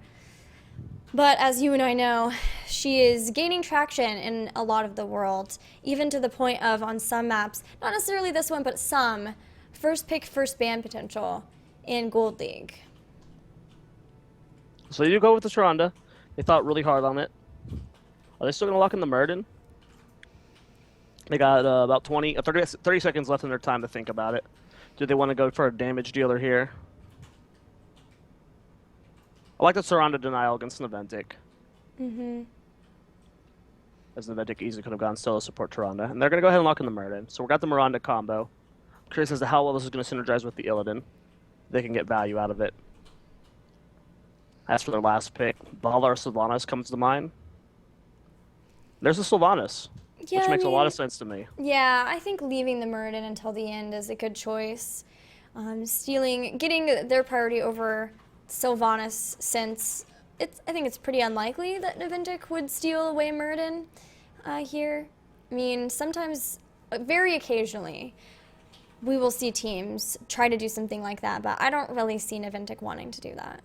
But as you and I know, she is gaining traction in a lot of the world, even to the point of, on some maps, not necessarily this one, but some, first pick, first ban potential in Gold League. So they do go with the Tyrande. They thought really hard on it. Are they still going to lock in the Muradin? They got about 30 seconds left in their time to think about it. Do they want to go for a damage dealer here? I like the Tyrande denial against Naventic. Mm-hmm. As Naventic easily could have gone still to support Tyrande. And they're going to go ahead and lock in the Muradin. So we got the Miranda combo. I'm curious as to how well this is going to synergize with the Illidan. They can get value out of it. As for their last pick, Vala or Sylvanas comes to mind. There's a Sylvanas, Yeah, which makes I a lot mean, of sense to me. Yeah, I think leaving the Muradin until the end is a good choice. Getting their priority over Sylvanas, since I think it's pretty unlikely that Naventic would steal away Muradin here. I mean, sometimes, very occasionally, we will see teams try to do something like that, but I don't really see Naventic wanting to do that.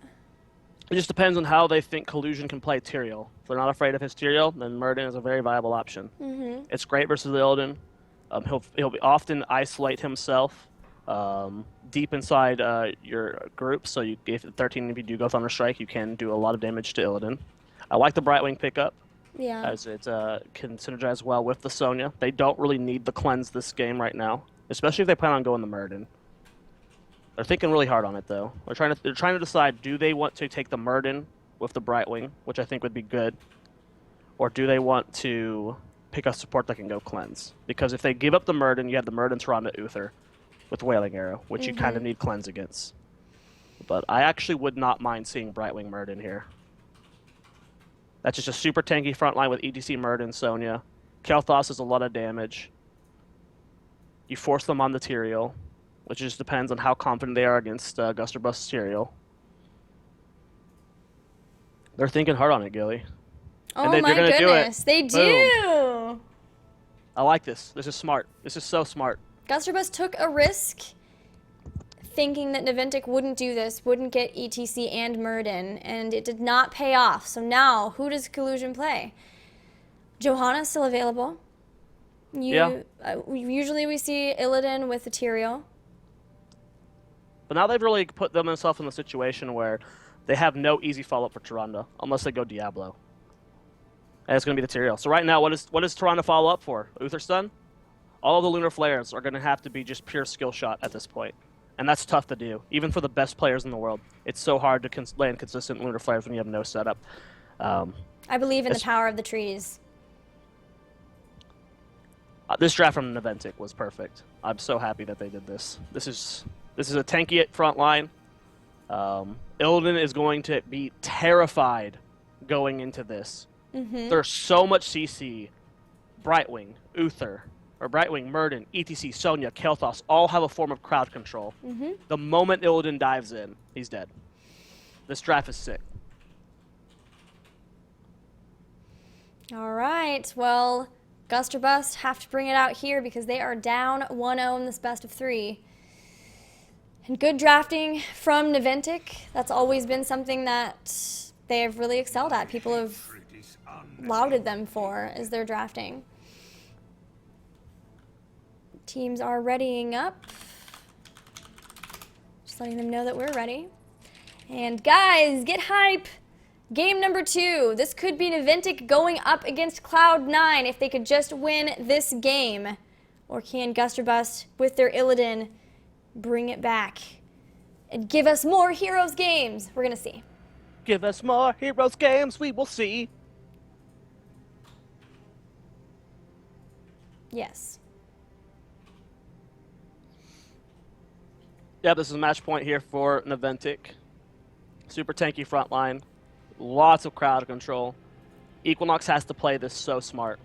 It just depends on how they think Collusion can play Tyrael. If they're not afraid of his Tyrael, then Muradin is a very viable option. Mm-hmm. It's great versus the Illidan. He'll often isolate himself deep inside your group, so if 13 of you do go Thunder Strike, you can do a lot of damage to Illidan. I like the Brightwing pickup, as it can synergize well with the Zoia. They don't really need the cleanse this game right now, especially if they plan on going the Muradin. They're thinking really hard on it, though. They're trying to decide, do they want to take the Muradin with the Brightwing, which I think would be good, or do they want to pick a support that can go cleanse? Because if they give up the Muradin, you have the Muradin Tyrande Uther with Wailing Arrow, which you kind of need cleanse against. But I actually would not mind seeing Brightwing Muradin here. That's just a super tanky front line with ETC, Murd, and Zonia. Kael'thas does a lot of damage. You force them on the Tyrael, which just depends on how confident they are against Gust or Bust Tyrael. They're thinking hard on it, Gilly. Oh and my they're gonna goodness, do it. they do! I like this. This is smart. This is so smart. Gust or Bust took a risk thinking that Naventic wouldn't do this, wouldn't get ETC and Murd in, and it did not pay off. So now, who does Collusion play? Johanna's still available. Usually we see Illidan with the Tyrael. But now they've really put themselves in the situation where they have no easy follow-up for Tyrande, unless they go Diablo. And it's going to be the Tyrael. So right now, what does Tyrande follow up for? Uther Stun? All of the Lunar Flares are going to have to be just pure skill shot at this point. And that's tough to do, even for the best players in the world. It's so hard to land consistent Lunar Flares when you have no setup. I believe in the power of the trees. This draft from Naventic was perfect. I'm so happy that they did this. This is a tanky front line. Illidan is going to be terrified going into this. There's so much CC. Brightwing, Uther, Murden, ETC, Zonia, Kael'thas all have a form of crowd control. The moment Illidan dives in, he's dead. This draft is sick. All right, well, Gust or Bust have to bring it out here because they are down 1-0 in this best of 3. And good drafting from Naventic. That's always been something that they have really excelled at. People have lauded them for is their drafting. Teams are readying up. Just letting them know that we're ready. And guys, get hype. Game number 2. This could be Naventic going up against Cloud9 if they could just win this game. Or can Gust or Bust with their Illidan bring it back and give us more Heroes games? We're going to see. Give us more Heroes games, we will see. Yes. Yeah, this is a match point here for Naventic. Super tanky front line. Lots of crowd control. Equinox has to play this so smart.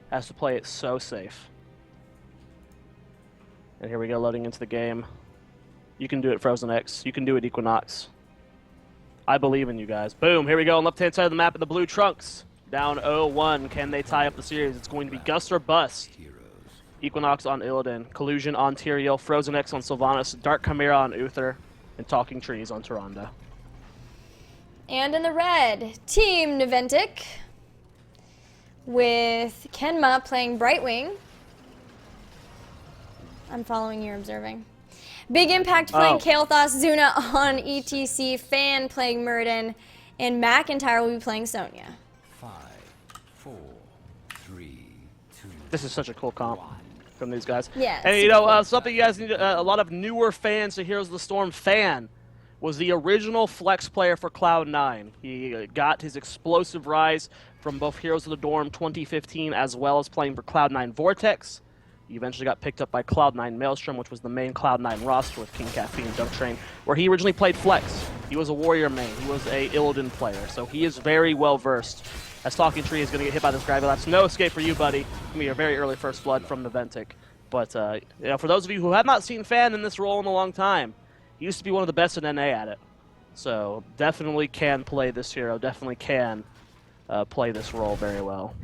Has to play it so safe. And here we go, loading into the game. You can do it, Frozen X. You can do it, Equinox. I believe in you guys. Boom, here we go on left-hand side of the map in the blue trunks. Down 0-1. Can they tie up the series? It's going to be Gust or Bust. Equinox on Illidan. Collusion on Tyrael. Frozen X on Sylvanas. Dark Chimera on Uther. And Talking Trees on Tyrande. And in the red, Team Naventic with Kenma playing Brightwing. I'm following, you're observing. Big Impact playing Kael'thas, Zuna on ETC, Fan playing Murden, and McIntyre will be playing Zonia. 5, 4, 3, 2. This is such a cool comp from these guys. Yeah. And you know, something you guys need, a lot of newer fans to Heroes of the Storm. Fan was the original flex player for Cloud9. He got his explosive rise from both Heroes of the Dorm 2015 as well as playing for Cloud9 Vortex. He eventually got picked up by Cloud9 Maelstrom, which was the main Cloud9 roster with King Caffeine and Dunk Train, where he originally played flex. He was a warrior main. He was a Illidan player, so he is very well versed. As Talking Tree is going to get hit by this Gravity Lapse. No escape for you, buddy. It's going to be a very early first blood from Naventic. But you know, for those of you who have not seen Fan in this role in a long time, he used to be one of the best in NA at it. So definitely can play this hero, definitely can play this role very well.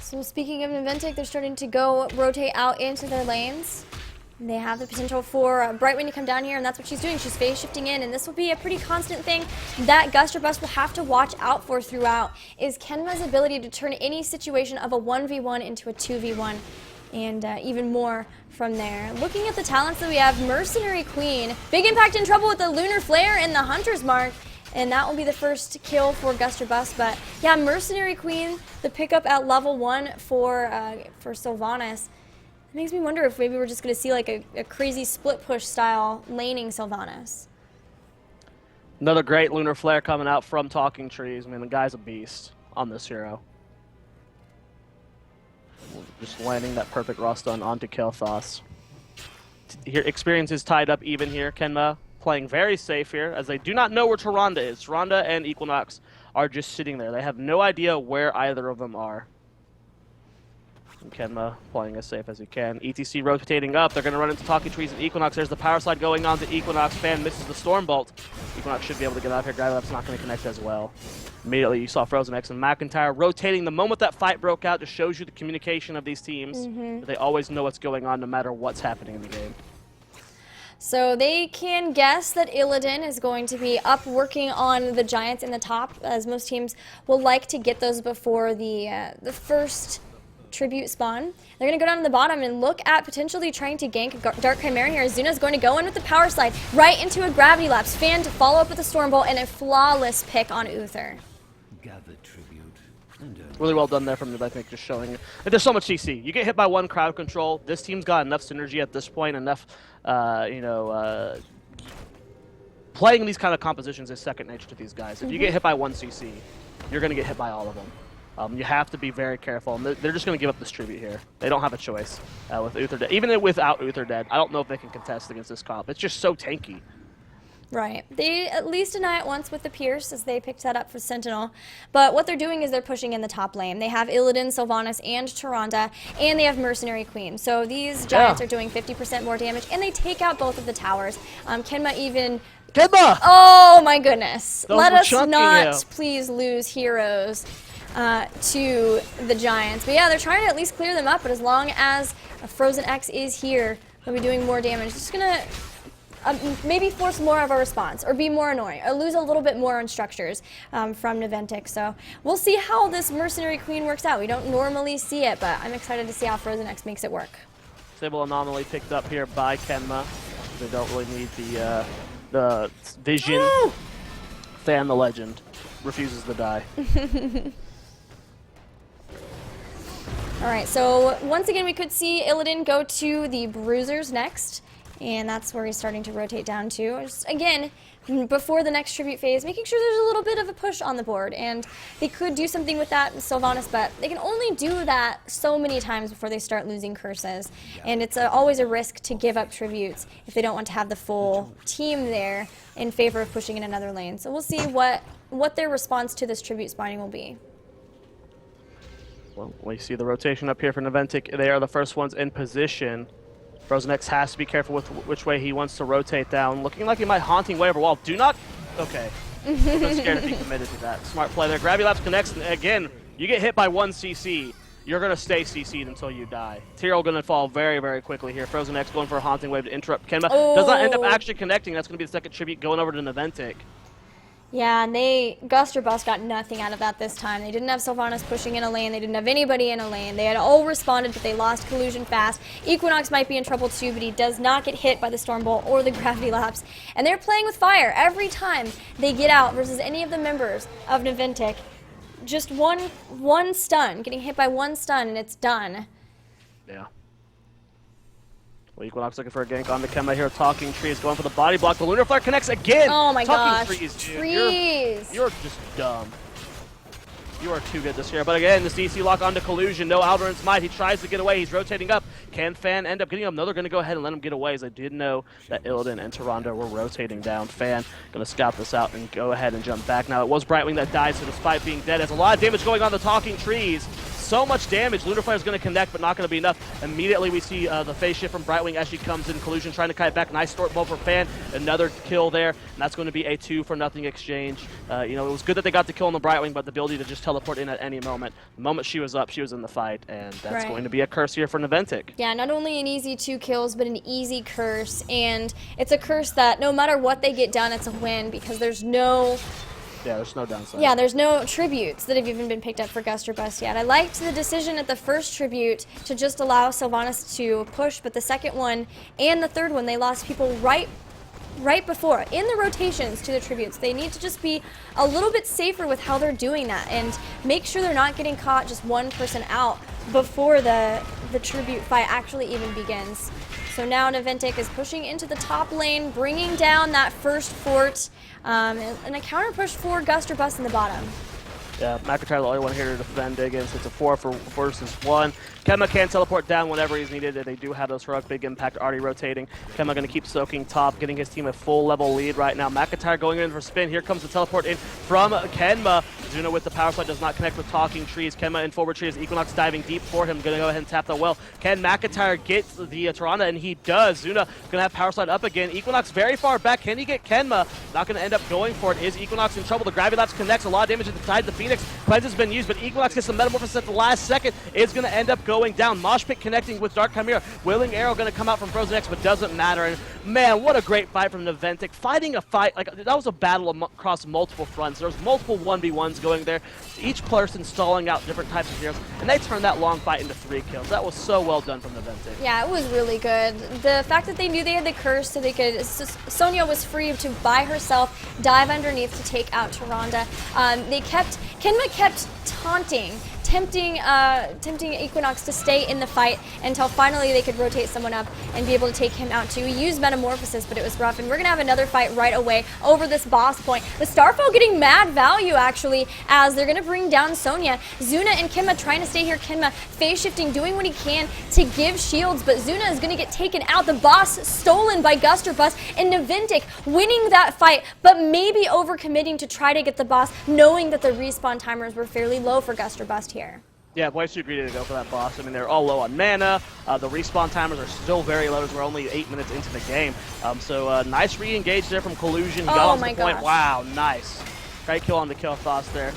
So speaking of Naventic, they're starting to go rotate out into their lanes. And they have the potential for Brightwing to come down here, and that's what she's doing. She's phase shifting in, and this will be a pretty constant thing that Gust or Bust will have to watch out for throughout, is Kenma's ability to turn any situation of a 1v1 into a 2v1, and even more from there. Looking at the talents that we have, Mercenary Queen, Big Impact in trouble with the Lunar Flare and the Hunter's Mark, and that will be the first kill for Gust or Bust. But yeah, Mercenary Queen, the pickup at level 1 for Sylvanas. It makes me wonder if maybe we're just going to see like a crazy split push style laning Sylvanas. Another great Lunar Flare coming out from Talking Trees. I mean, the guy's a beast on this hero. Just landing that perfect raw stun onto Kael'thas. Here, experience is tied up even here. Kenma playing very safe here, as they do not know where Tyrande is. Tyrande and Equinox are just sitting there. They have no idea where either of them are. And Kenma playing as safe as he can. ETC rotating up. They're going to run into Talking Trees and Equinox. There's the power slide going on to Equinox. Fan misses the Storm Bolt. Equinox should be able to get out of here. Gravity not going to connect as well. Immediately, you saw Frozen X and McIntyre rotating. The moment that fight broke out, just shows you the communication of these teams. They always know what's going on no matter what's happening in the game. So they can guess that Illidan is going to be up working on the Giants in the top, as most teams will like to get those before the first tribute spawn. They're going to go down to the bottom and look at potentially trying to gank Dark Chimera here. Zuna's going to go in with the power slide right into a gravity lapse. Fan to follow up with a Storm Bolt and a flawless pick on Uther. Gather tribute. Really well done there from Naventic, just showing there's so much CC. You get hit by one crowd control. This team's got enough synergy at this point, enough, playing these kind of compositions is second nature to these guys. If you get hit by one CC, you're going to get hit by all of them. You have to be very careful, and they're just going to give up this tribute here. They don't have a choice with Uther dead. Even without Uther dead, I don't know if they can contest against this comp. It's just so tanky. Right. They at least deny it once with the Pierce as they picked that up for Sentinel. But what they're doing is they're pushing in the top lane. They have Illidan, Sylvanas, and Tyrande, and they have Mercenary Queen. So these Giants are doing 50% more damage, and they take out both of the towers. Kenma even... Kenma! Oh my goodness. Those Let were us chunky, not please lose heroes to the Giants. But yeah, they're trying to at least clear them up, but as long as Frozen X is here, they'll be doing more damage. Just gonna maybe force more of a response, or be more annoying, or lose a little bit more on structures from Naventic. So we'll see how this Mercenary Queen works out. We don't normally see it, but I'm excited to see how Frozen X makes it work. Disable anomaly picked up here by Kenma. They don't really need the vision. Fan the legend refuses to die. All right, so once again, we could see Illidan go to the Bruisers next, and that's where he's starting to rotate down to. Just, again, before the next tribute phase, making sure there's a little bit of a push on the board, and they could do something with that with Sylvanas, but they can only do that so many times before they start losing curses, and it's always a risk to give up tributes if they don't want to have the full team there in favor of pushing in another lane. So we'll see what their response to this tribute spawning will be. Well, we see the rotation up here for Naventic. They are the first ones in position. Frozen X has to be careful with which way he wants to rotate down. Looking like he might Haunting Way over wall. Do not... Okay. I'm scared if he committed to that. Smart play there. Gravity Lapse connects, and again, you get hit by one CC. You're going to stay CC'd until you die. Tyrell going to fall very, very quickly here. Frozen X going for a Haunting Wave to interrupt Kenma. Does not end up actually connecting. That's going to be the second tribute going over to Naventic. Yeah, and Gust or Bust got nothing out of that this time. They didn't have Sylvanas pushing in a lane. They didn't have anybody in a lane. They had all responded, but they lost Collusion fast. Equinox might be in trouble too, but he does not get hit by the Storm Bolt or the Gravity Lapse. And they're playing with fire every time they get out versus any of the members of Naventic. Just one stun, getting hit by one stun, and it's done. Yeah. Well, Equinox looking for a gank on the Kenma here. Talking Trees going for the body block. The Lunar Flare connects again. Oh my gosh. Talking Trees, dude. Trees. You're just dumb. You are too good this year. But again, this DC lock onto Collusion. No Aldrin's Might. He tries to get away. He's rotating up. Can Fan end up getting him? No, they're going to go ahead and let him get away, as they did know that Illidan and Tyrande were rotating down. Fan going to scout this out and go ahead and jump back. Now, it was Brightwing that died, so despite being dead, has a lot of damage going on the Talking Trees. So much damage. Lunar Flare is going to connect, but not going to be enough. Immediately, we see the phase shift from Brightwing as she comes in. Collusion trying to kite back. Nice Storm Bolt for Fan. Another kill there, and that's going to be a 2-for-0 exchange. It was good that they got the kill on the Brightwing, but the ability to just teleport in at any moment. The moment she was up, she was in the fight, and that's going to be a curse here for Naventic. Yeah, not only an easy 2 kills, but an easy curse, and it's a curse that no matter what they get done, it's a win, because there's no... Yeah, there's no downside. Yeah, there's no tributes that have even been picked up for Gust or Bust yet. I liked the decision at the first tribute to just allow Sylvanas to push, but the second one and the third one, they lost people right before, in the rotations to the tributes. They need to just be a little bit safer with how they're doing that and make sure they're not getting caught just one person out before the tribute fight actually even begins. So now Naventic is pushing into the top lane, bringing down that first fort, and a counter push for Gust or Bust in the bottom. Yeah, McIntyre the only one here to defend against. It's a 4 versus 1. Kemba can teleport down whenever he's needed. They do have those heroic big impact already rotating. Kemba going to keep soaking top, getting his team a full level lead right now. McIntyre going in for spin. Here comes the teleport in from Kenma. Zuna with the power slide does not connect with Talking Trees. Kenma in forward tree as Equinox diving deep for him. Going to go ahead and tap the well. Can McIntyre get the Tirana? And he does. Zuna going to have power slide up again. Equinox very far back. Can he get Kenma? Not going to end up going for it. Is Equinox in trouble? The Gravity Lapse connects. A lot of damage inside the Phoenix. Cleanse has been used, but Equinox gets the Metamorphosis at the last second. It's going to end up going down. Mosh Pit connecting with Dark Chimera. Willing Arrow going to come out from Frozen X, but doesn't matter. And man, what a great fight from Naventic. Fighting a fight, like that was a battle across multiple fronts. There was multiple 1v1s going there. Each person stalling out different types of heroes, and they turned that long fight into 3 kills. That was so well done from Naventic. Yeah, it was really good. The fact that they knew they had the curse so they could, Zoia was free to by herself dive underneath to take out Tyrande. Kenma kept taunting, tempting Equinox to stay in the fight until finally they could rotate someone up and be able to take him out too. He used Metamorphosis, but it was rough, and we're gonna have another fight right away over this boss point. The Starfall getting mad value actually, as they're gonna bring down Zoia. Zuna and Kenma trying to stay here. Kenma phase shifting, doing what he can to give shields, but Zuna is gonna get taken out. The boss stolen by Gust or Bust, and Naventic winning that fight, but maybe overcommitting to try to get the boss, knowing that the respawn timers were fairly low for Gust or Bust here. Yeah, way too greedy to go for that boss. I mean, they're all low on mana. The respawn timers are still very low as we're only 8 minutes into the game. So nice re-engage there from Collusion. He got on the point. Wow, nice. Great kill on the Kilthos there.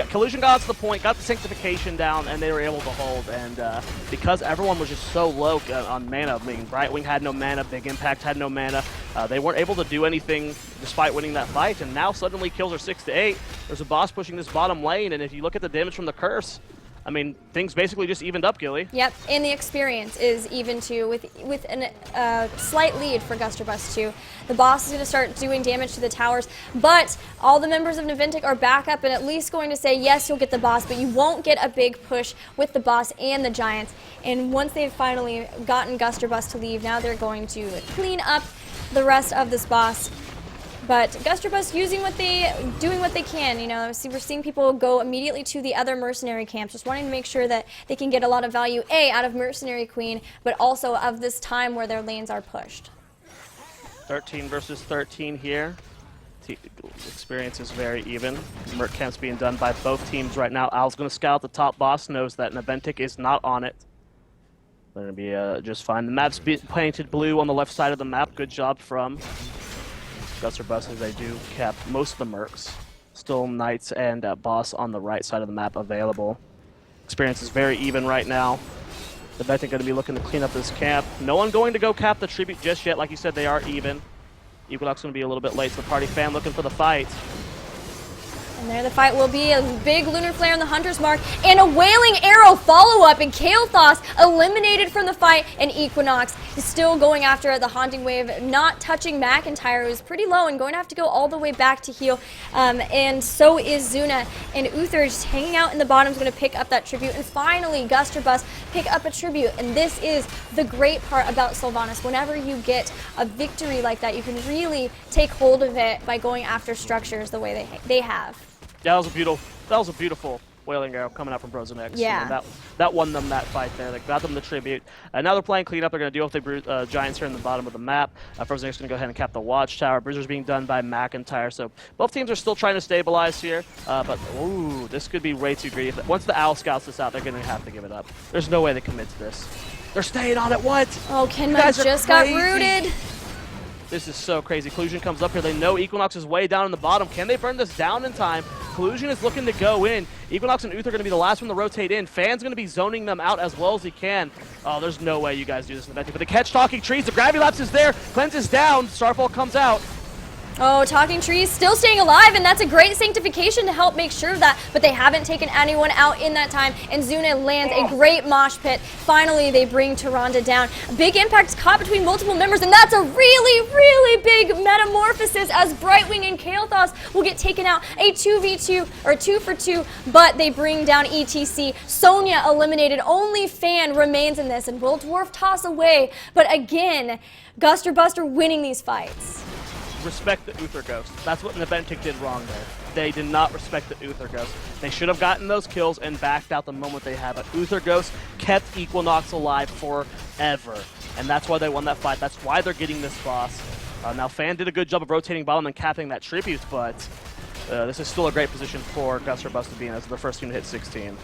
Collusion got to the point, got the Sanctification down, and they were able to hold. And because everyone was just so low on mana, I mean, Brightwing had no mana, Big Impact had no mana, they weren't able to do anything despite winning that fight. And now suddenly kills are 6 to 8. There's a boss pushing this bottom lane, and if you look at the damage from the curse, I mean, things basically just evened up, Gilly. Yep, and the experience is even too, with a slight lead for Gust or Bust 2. The boss is going to start doing damage to the towers, but all the members of Naventic are back up and at least going to say, yes, you'll get the boss, but you won't get a big push with the boss and the Giants. And once they've finally gotten Gust or Bust to leave, now they're going to clean up the rest of this boss. But Gust or Bust doing what they can, you know. We're seeing people go immediately to the other mercenary camps, just wanting to make sure that they can get a lot of value, out of Mercenary Queen, but also of this time where their lanes are pushed. 13 versus 13 here. Experience is very even. Merc camps being done by both teams right now. Al's going to scout the top boss, knows that Naventic is not on it. They're going to be just fine. The map's painted blue on the left side of the map. Good job from Gust or Bust, as they do cap most of the mercs. Still Knights and boss on the right side of the map available. Experience is very even right now. Naventic going to be looking to clean up this camp. No one going to go cap the tribute just yet. Like you said, they are even. Equinox going to be a little bit late, so the party fan looking for the fight. And there the fight will be, a big Lunar Flare on the Hunter's Mark, and a Wailing Arrow follow-up, and Kael'thas eliminated from the fight, and Equinox is still going after the Haunting Wave, not touching McIntyre, who's pretty low and going to have to go all the way back to heal, and so is Zuna, and Uther just hanging out in the bottom is going to pick up that tribute, and finally Gust or Bust pick up a tribute, and this is the great part about Sylvanas. Whenever you get a victory like that, you can really take hold of it by going after structures the way they have. Yeah, that was a beautiful Wailing Arrow coming out from Frozen X. Yeah. You know, that won them that fight there. They got them the tribute. Now they're playing cleanup. They're going to deal with the Giants here in the bottom of the map. Frozen X is going to go ahead and cap the Watchtower. Bruiser's being done by McIntyre. So both teams are still trying to stabilize here. But, ooh, this could be way too greedy. Once the Owl scouts this out, they're going to have to give it up. There's no way they commit to this. They're staying on it. What? Oh, Kenma just got rooted. This is so crazy. Collusion comes up here. They know Equinox is way down in the bottom. Can they burn this down in time? Collusion is looking to go in. Equinox and Uther are going to be the last one to rotate in. Fan's going to be zoning them out as well as he can. Oh, there's no way you guys do this in the Naventic. But they catch Talking Trees. The Gravity Lapse is there. Cleanse is down. Starfall comes out. Oh, Talking Trees still staying alive, and that's a great sanctification to help make sure of that, but they haven't taken anyone out in that time, and Zuna lands a great mosh pit. Finally, they bring Tyrande down. Big impact caught between multiple members, and that's a really, really big metamorphosis as Brightwing and Kael'thas will get taken out. A 2v2, or 2 for 2, but they bring down ETC. Zoia eliminated. Only Fan remains in this, and will Dwarf toss away, but again, Gust or Bust are winning these fights. Respect the Uther Ghost. That's what Naventic did wrong there. they did not respect the Uther Ghost. They should have gotten those kills and backed out the moment they had, but Uther Ghost kept Equinox alive forever, and that's why they won that fight. That's why they're getting this boss. Now, Fan did a good job of rotating bottom and capping that tribute, but this is still a great position for Gust or Bust to be in as the first team to hit 16.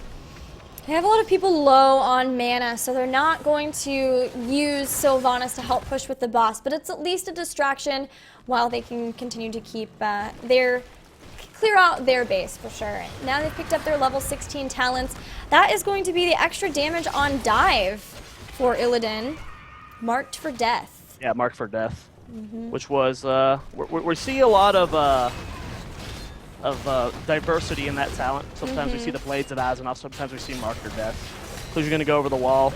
They have a lot of people low on mana, so they're not going to use Sylvanas to help push with the boss, but it's at least a distraction while they can continue to keep clear out their base for sure. Now they've picked up their level 16 talents. That is going to be the extra damage on dive for Illidan, marked for death. Yeah, marked for death, which was, we see a lot of diversity in that talent. Sometimes we see the Blades of Azeroth, sometimes we see Marker Death. Cluj going to go over the wall.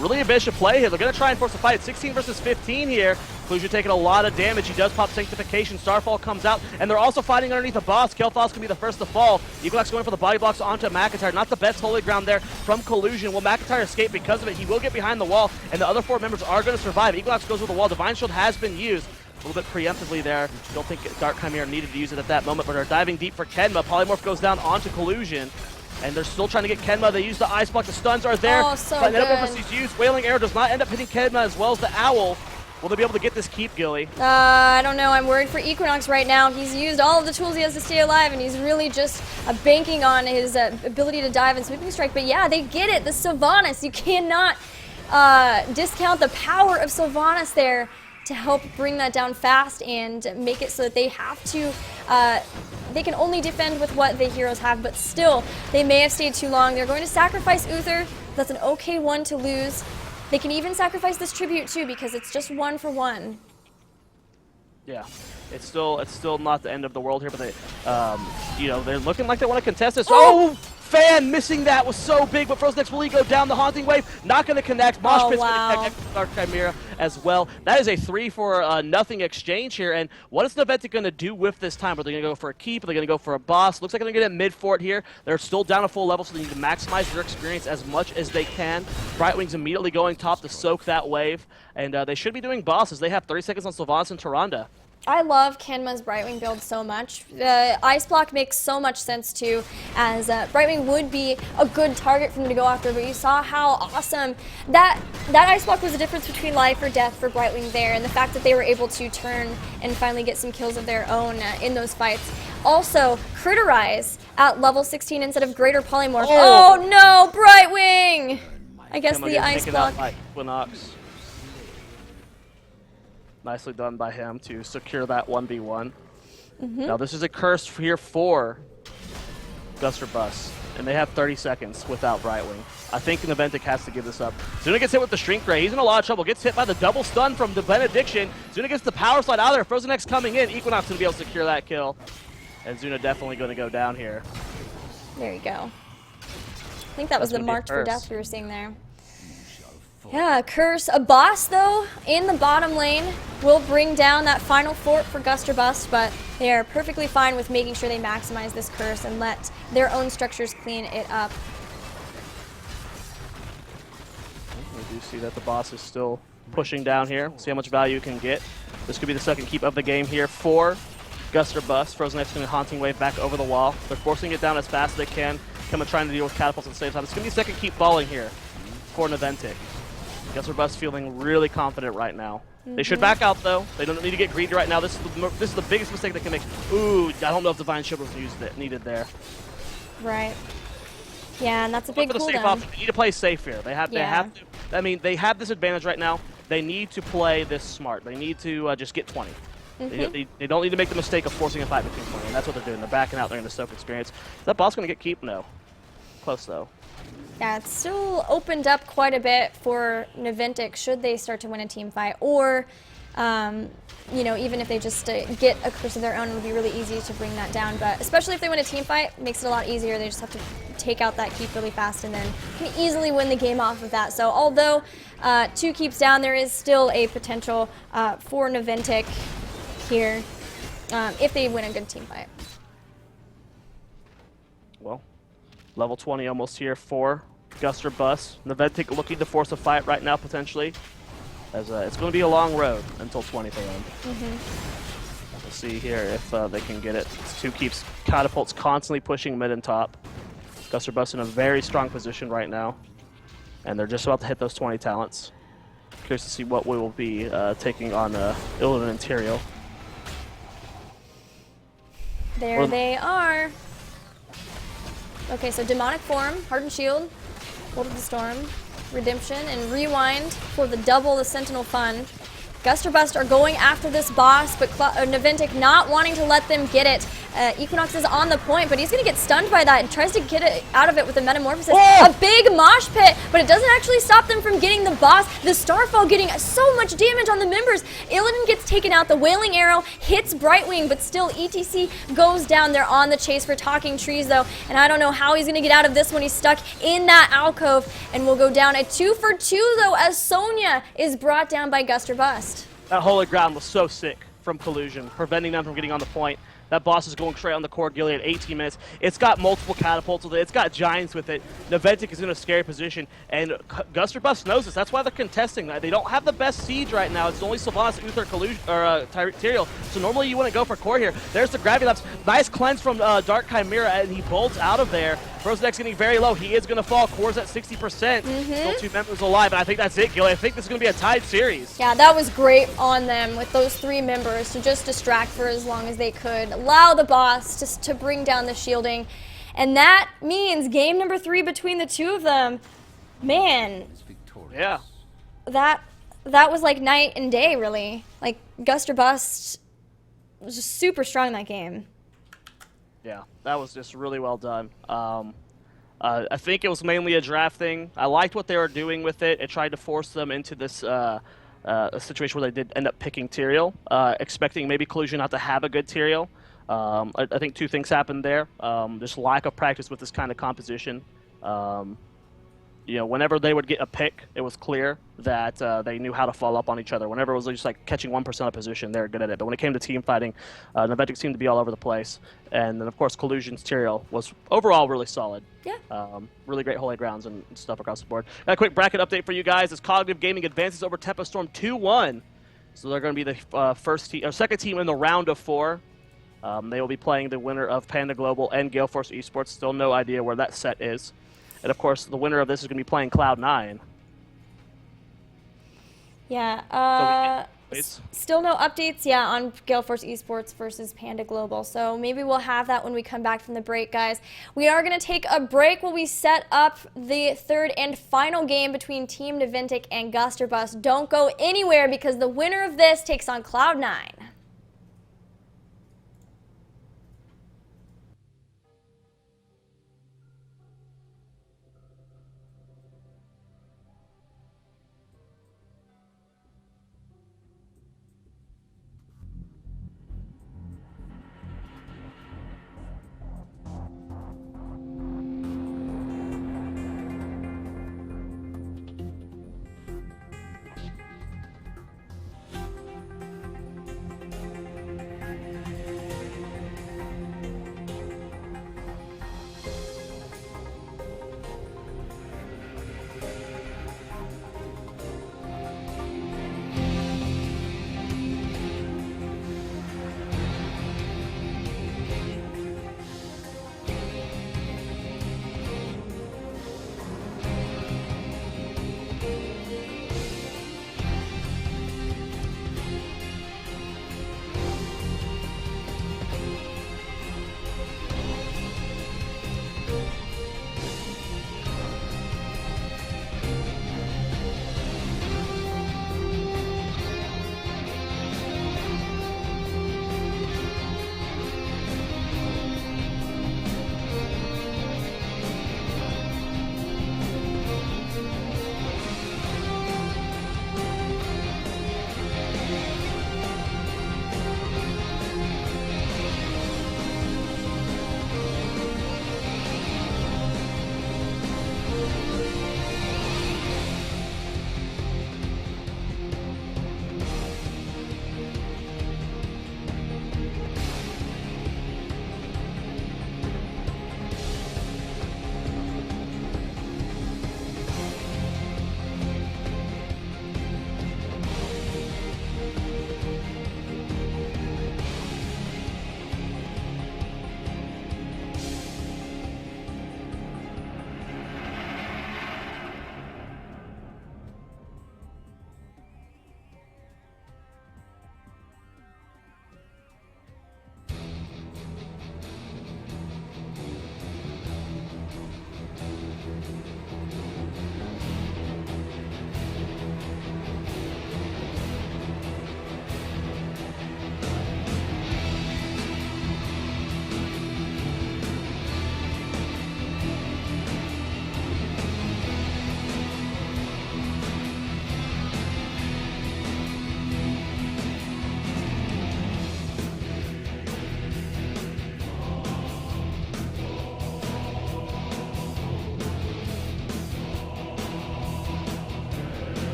Really ambitious play here. They're going to try and force a fight. 16 versus 15 here. Cluj taking a lot of damage. He does pop Sanctification. Starfall comes out, and they're also fighting underneath the boss. Kel'Thas going to be the first to fall. Equinox going for the body blocks onto McIntyre. Not the best holy ground there from Collusion. Will McIntyre escape because of it? He will get behind the wall, and the other 4 members are going to survive. Equinox goes with the wall. Divine Shield has been used. A little bit preemptively there. Don't think Dark Chimera needed to use it at that moment, but they're diving deep for Kenma. Polymorph goes down onto Collusion, and they're still trying to get Kenma. They use the Ice Block. The stuns are there. Oh, so but good. He's used. Wailing Arrow does not end up hitting Kenma as well as the Owl. Will they be able to get this keep, Gilly? I don't know. I'm worried for Equinox right now. He's used all of the tools he has to stay alive, and he's really just banking on his ability to dive and sweeping strike. But yeah, they get it. The Sylvanas. You cannot discount the power of Sylvanas there to help bring that down fast and make it so that they have to, they can only defend with what the heroes have, but still, they may have stayed too long. They're going to sacrifice Uther. That's an okay one to lose. They can even sacrifice this tribute too, because it's just 1 for 1. Yeah, it's still not the end of the world here, but they, you know, they're looking like they want to contest this. Oh! Fan missing that was so big, but Frozen X will go down the Haunting Wave. Not going to connect. Mosh Pit's going to connect Dark Chimera as well. That is a 3 for nothing exchange here. And what is Naventic going to do with this time? Are they going to go for a keep? Are they going to go for a boss? Looks like they're going to get a mid fort here. They're still down a full level, so they need to maximize their experience as much as they can. Brightwing's immediately going top to soak that wave. And they should be doing bosses. They have 30 seconds on Sylvanas and Tyrande. I love Kenma's Brightwing build so much. Ice Block makes so much sense too, as Brightwing would be a good target for them to go after, but you saw how awesome that Ice Block was the difference between life or death for Brightwing there, and the fact that they were able to turn and finally get some kills of their own in those fights. Also, Critterize at level 16 instead of Greater Polymorph. Oh no, Brightwing! I guess the Ice Block. Equinox. Nicely done by him to secure that 1v1. Now this is a curse here for Gust or Bust, and they have 30 seconds without Brightwing. I think Naventic has to give this up. Zuna gets hit with the Shrink Ray. He's in a lot of trouble. Gets hit by the double stun from the Benediction. Zuna gets the power slide out of there. Frozen X coming in. Equinox going to be able to secure that kill. And Zuna definitely going to go down here. There you go. I think that was the marked for death we were seeing there. Yeah, Curse. A boss, though, in the bottom lane will bring down that final fort for Gust or Bust, but they are perfectly fine with making sure they maximize this Curse and let their own structures clean it up. We do see that the boss is still pushing down here. See how much value you can get. This could be the second keep of the game here for Gust or Bust. Frozen X going to Haunting Wave back over the wall. They're forcing it down as fast as they can. Coming trying to deal with catapults at the same time. It's going to be the second keep falling here for Naventic. Gust or Bust feeling really confident right now. They should back out though. They don't need to get greedy right now. This is the biggest mistake they can make. Ooh, I don't know if Divine Shield was needed there. Right. Yeah, and that's a big cooldown. They need to play safe here. They have to. I mean, they have this advantage right now. They need to play this smart. They need to just get 20. They don't need to make the mistake of forcing a fight between 20, and that's what they're doing. They're backing out. They're going to soak experience. Is that boss going to get keep? No. Close though. Yeah, it's still opened up quite a bit for Naventic should they start to win a team fight, or you know, even if they just get a curse of their own, it would be really easy to bring that down. But especially if they win a team fight, it makes it a lot easier. They just have to take out that keep really fast and then can easily win the game off of that. So although 2 keeps down, there is still a potential for Naventic here if they win a good team fight. Well, level 20 almost here for Gust or Bust. Naventic looking to force a fight right now, potentially. As it's going to be a long road until 20 for them. We'll see here if they can get it. Two keeps Catapults constantly pushing mid and top. Gust or Bust in a very strong position right now. And they're just about to hit those 20 talents. Curious to see what we will be taking on Illidan and Tyrael. There they are. Okay, so Demonic Form, Hardened Shield, Hold of the Storm, Redemption, and Rewind for the double the Sentinel Fun. Gust or Bust are going after this boss, but Naventic not wanting to let them get it. Equinox is on the point, but he's going to get stunned by that and tries to get it out of it with a Metamorphosis. Oh! A big mosh pit, but it doesn't actually stop them from getting the boss. The Starfall getting so much damage on the members. Illidan gets taken out. The Wailing Arrow hits Brightwing, but still ETC goes down. They're on the chase for Talking Trees, though, and I don't know how he's going to get out of this one. He's stuck in that alcove, and will go down a 2 for 2, though, as Sonya is brought down by Gust or Bust. That Holy Ground was so sick from Collusion, preventing them from getting on the point. That boss is going straight on the core Gillyweed at 18 minutes. It's got multiple catapults with it. It's got giants with it. Naventic is in a scary position, and Gust or Bust knows this. That's why they're contesting that. They don't have the best siege right now. It's only Sylvanas, Uther, Collusion, or Tyrael. So normally you wouldn't go for core here. There's the Gravity Lapse. Nice cleanse from Dark Chimera, and he bolts out of there. Frozenek's getting very low. He is going to fall. Core's at 60%. Still 2 members alive, and I think that's it, Gilly. I think this is going to be a tied series. Yeah, that was great on them with those 3 members to just distract for as long as they could. Allow the boss to bring down the shielding. And that means game number 3 between the two of them. Man, Yeah. that was like night and day, really. Like, Gust or Bust was just super strong in that game. Yeah, that was just really well done. I think it was mainly a draft thing. I liked what they were doing with it. It tried to force them into this a situation where they did end up picking Tyrael, expecting maybe Collusion not to have a good Tyrael. I think 2 things happened there. Just lack of practice with this kind of composition. You know, whenever they would get a pick, it was clear that they knew how to follow up on each other. Whenever it was just like catching 1% of position, they're good at it. But when it came to team fighting, Naventic seemed to be all over the place. And then, of course, Collusion's Tyrael was overall really solid. Yeah. Really great holy grounds and stuff across the board. Got a quick bracket update for you guys as Cognitive Gaming advances over Tempest Storm 2-1. So they're going to be the second team in the round of 4. They will be playing the winner of Panda Global and Gale Force Esports. Still no idea where that set is. And of course, the winner of this is going to be playing Cloud9. Yeah. Still no updates, yeah, on Gale Force Esports versus Panda Global. So maybe we'll have that when we come back from the break, guys. We are going to take a break while we set up the 3rd and final game between Team Naventic and Gust or Bust. Don't go anywhere because the winner of this takes on Cloud9.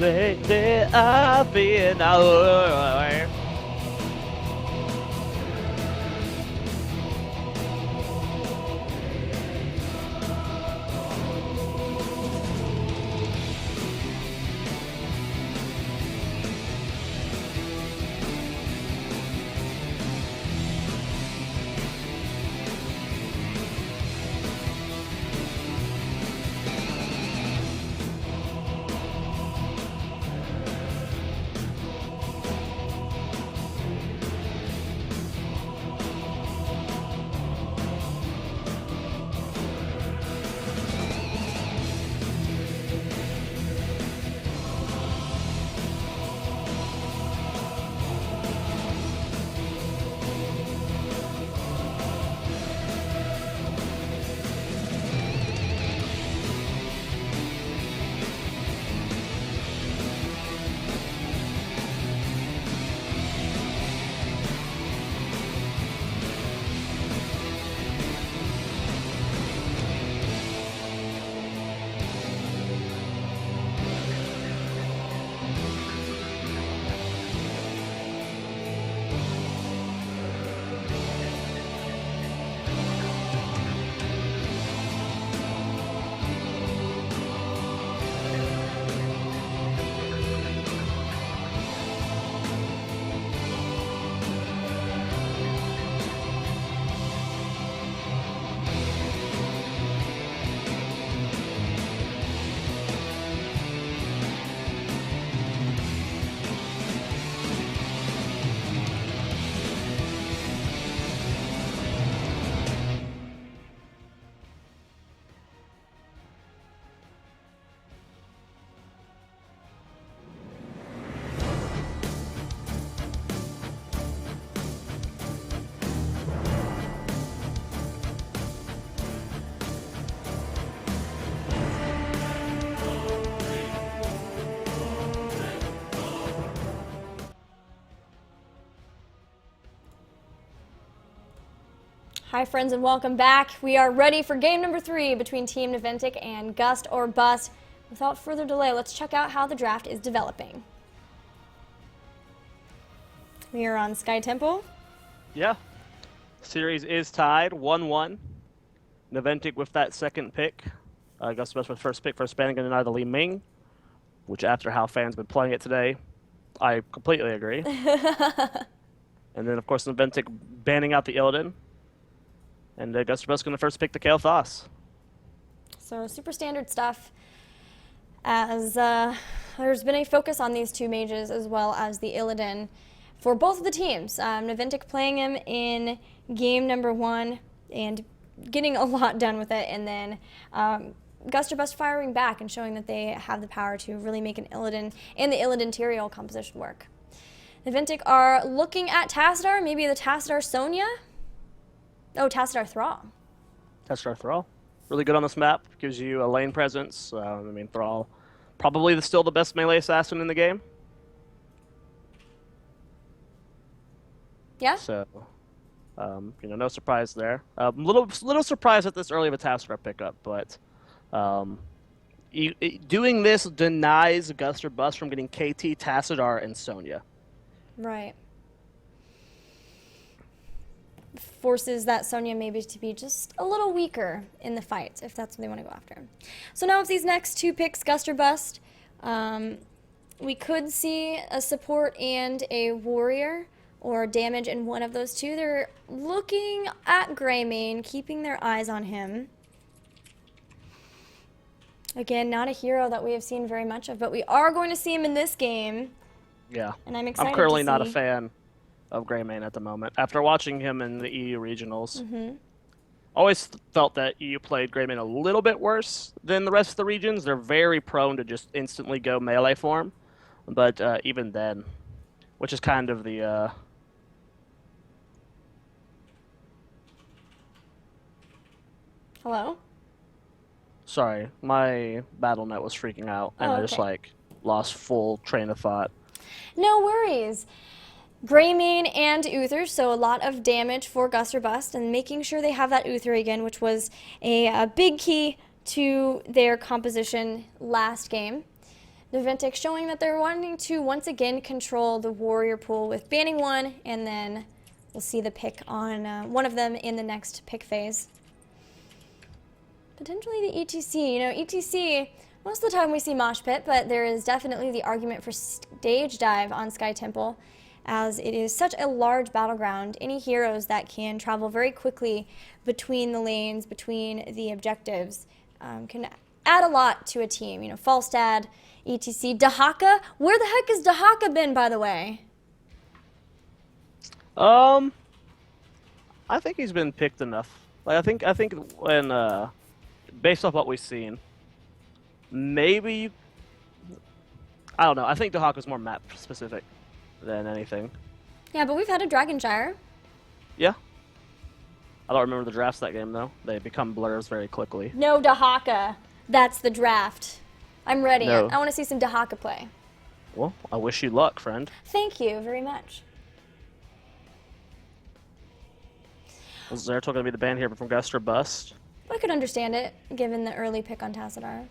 Lately I've been away. Hi friends and welcome back. We are ready for game number 3 between Team Naventic and Gust or Bust. Without further delay, let's check out how the draft is developing. We are on Sky Temple. Yeah. Series is tied 1-1. Naventic with that second pick. Gust Bust with first pick for Span going to deny the Li Ming, which after how fans been playing it today, I completely agree. And then, of course, Naventic banning out the Illidan. And Gust Bust going to first pick the Kael Thas. So super standard stuff, as there's been a focus on these two mages as well as the Illidan for both of the teams. Naventic playing him in game number 1 and getting a lot done with it, and then Gust or Bust firing back and showing that they have the power to really make an Illidan and the Illidan Tyrael composition work. Naventic are looking at Tassadar, maybe the Tassadar Zoia. Oh, Tassadar Thrall. Tassadar Thrall. Really good on this map. Gives you a lane presence. I mean, Thrall, probably still the best melee assassin in the game. Yeah? So, no surprise there. Little surprise at this early of a Tassadar pickup, but doing this denies Gust or Bust from getting KT, Tassadar, and Zoia. Right. Forces that Zoia maybe to be just a little weaker in the fight, if that's what they want to go after. So now with these next two picks, Gust or Bust, we could see a support and a warrior or damage in one of those two. They're looking at Greymane, keeping their eyes on him. Again, not a hero that we have seen very much of, but we are going to see him in this game. Yeah. And I'm excited I'm currently to not a see. fan of Greymane at the moment. After watching him in the EU regionals, always felt that EU played Greymane a little bit worse than the rest of the regions. They're very prone to just instantly go melee form, but even then, which is kind of the Hello? sorry, my BattleNet was freaking out, and Oh, I just okay. lost full train of thought. No worries. Greymane and Uther, so a lot of damage for Gust or Bust, and making sure they have that Uther again, which was a big key to their composition last game. Naventic showing that they're wanting to once again control the warrior pool with banning one, and then we'll see the pick on one of them in the next pick phase. Potentially the ETC. You know, ETC, most of the time we see Mosh Pit, but there is definitely the argument for Stage Dive on Sky Temple, as it is such a large battleground. Any heroes that can travel very quickly between the lanes, between the objectives, can add a lot to a team. You know, Falstad, ETC, Dahaka. Where the heck has Dahaka been, by the way? I think he's been picked enough. Like I think when based off what we've seen, maybe I don't know. I think Dahaka's more map specific than anything. Yeah, but we've had a Dragonshire. Yeah. I don't remember the drafts that game though. They become blurs very quickly. No Dahaka. That's the draft. I'm ready. No. I want to see some Dahaka play. Well, I wish you luck, friend. Thank you very much. Was Zeratul going to be the ban here from Gust or Bust? I could understand it, given the early pick on Tassadar.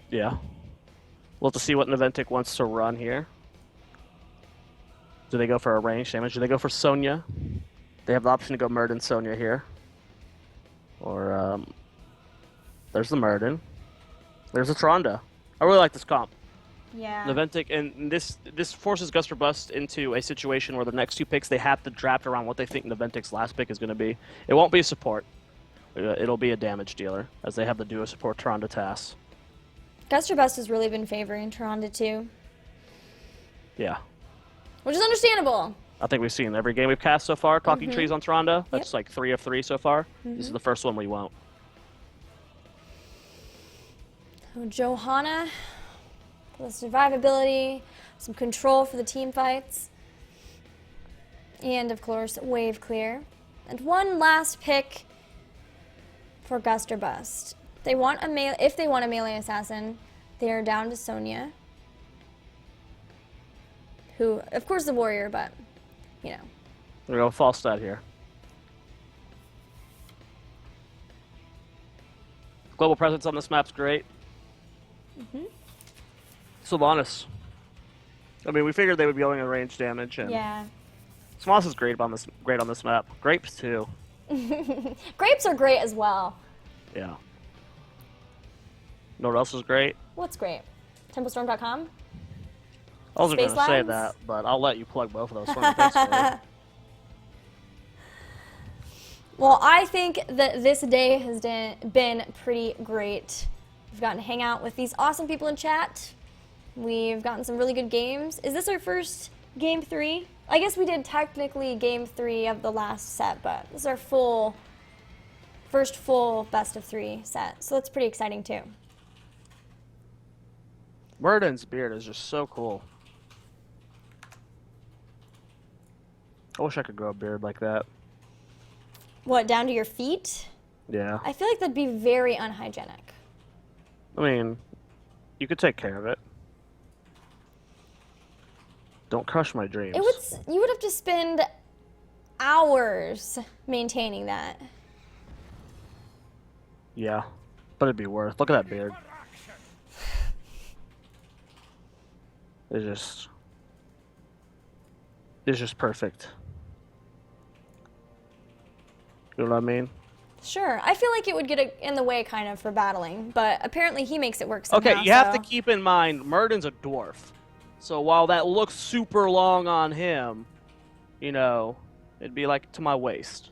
Yeah. We'll have to see what Naventic wants to run here. Do they go for a range damage? Do they go for Sonya? They have the option to go Murden Sonya here. Or, there's the Murden. There's a Tronda. I really like this comp. Yeah. Naventic, and this forces Gust or Bust into a situation where the next two picks, they have to draft around what they think Naventic's last pick is going to be. It won't be a support. It'll be a damage dealer, as they have the duo support Tronda Tass. Gust or Bust has really been favoring Tronda too. Yeah. Which is understandable. I think we've seen every game we've cast so far, Talking Trees on Tronda. That's like 3 of 3 so far. This is the first one we won't. So Johanna, for the survivability, some control for the team fights, and of course, wave clear. And one last pick for Gust or Bust. They want a if they want a melee assassin, they are down to Sonya, who, of course, the warrior, but you know. We're going Falstad here. Global presence on this map's great. Sylvanas. I mean, we figured they would be going in range damage, and Yeah. Sylvanas is great on this map. Grapes too. Grapes are great as well. Yeah. You know what else is great? What's great? Templestorm.com? I wasn't going to say Spacelines? that, but I'll let you plug both of those for me. Thanks, Zoia. Well, I think that this day has been pretty great. We've gotten to hang out with these awesome people in chat. We've gotten some really good games. Is this our first game 3? I guess we did technically game 3 of the last set, but this is our first full best of 3 set. So that's pretty exciting too. Murden's beard is just so cool. I wish I could grow a beard like that. What, down to your feet? Yeah. I feel like that'd be very unhygienic. I mean, you could take care of it. Don't crush my dreams. You would have to spend hours maintaining that. Yeah, but it'd be worth. Look at that beard. It's just perfect. You know what I mean? Sure. I feel like it would get in the way kind of for battling, but apparently he makes it work somehow. Okay, you have to keep in mind, Murden's a dwarf. So while that looks super long on him, you know, it'd be like to my waist.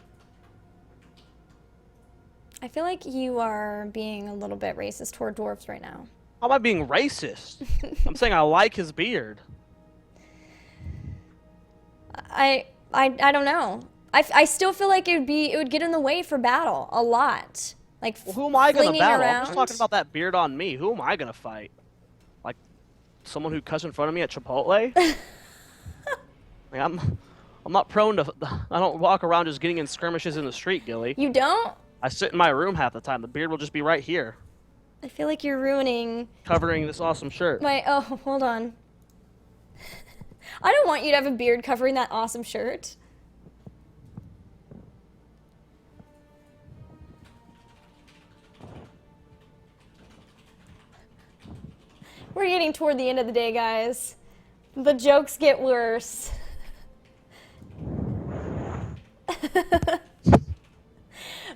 I feel like you are being a little bit racist toward dwarves right now. How am I being racist? I'm saying I like his beard. I don't know. I still feel like it would get in the way for battle a lot. Like Well, who am I gonna flinging battle? I'm around. just talking about that beard on me. Who am I gonna fight? Like someone who cuts in front of me at Chipotle? Like, I'm not prone to. I don't walk around just getting in skirmishes in the street, Gilly. You don't? I sit in my room half the time. The beard will just be right here, I feel like you're ruining covering this awesome shirt. oh, hold on. I don't want you to have a beard covering that awesome shirt. We're getting toward the end of the day, guys. The jokes get worse.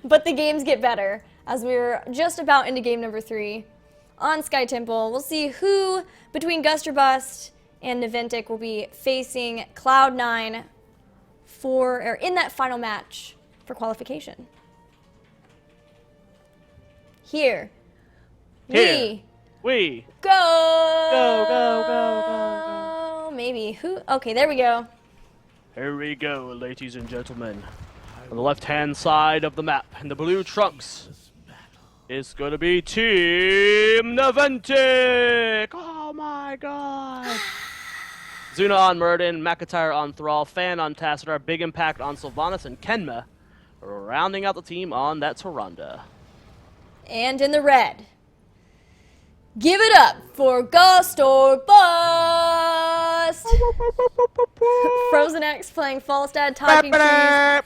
But the games get better as we're just about into game number 3 on Sky Temple. We'll see who between Gust or Bust and Naventic will be facing Cloud9 in that final match for qualification. Here we go. Go. Maybe who? Okay, there we go. Here we go, ladies and gentlemen. On the left-hand side of the map, in the blue trunks, is going to be Team Naventic. Oh my God. Zuna on Murden, McIntyre on Thrall, Fan on Tassadar, Big Impact on Sylvanas, and Kenma rounding out the team on that Tyrande. And in the red, give it up for Gust or Bust. Frozen X playing Falstad, Talking Trees.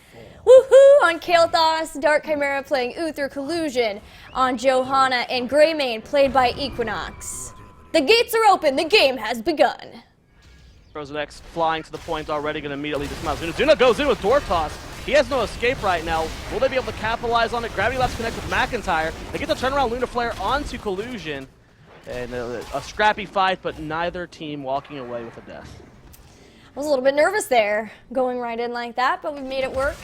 Woohoo! On Kael'thas, Dark Chimera playing Uther Collusion. On Johanna and Greymane played by Equinox. The gates are open, the game has begun. Frozen X flying to the point already, going to immediately dismount Zuna. Zuna goes in with Dwarf Toss. He has no escape right now. Will they be able to capitalize on it? Gravity Labs connect with McIntyre. They get the turnaround Luna Flare onto Collusion. And a scrappy fight, but neither team walking away with a death. I was a little bit nervous there, going right in like that, but we made it work.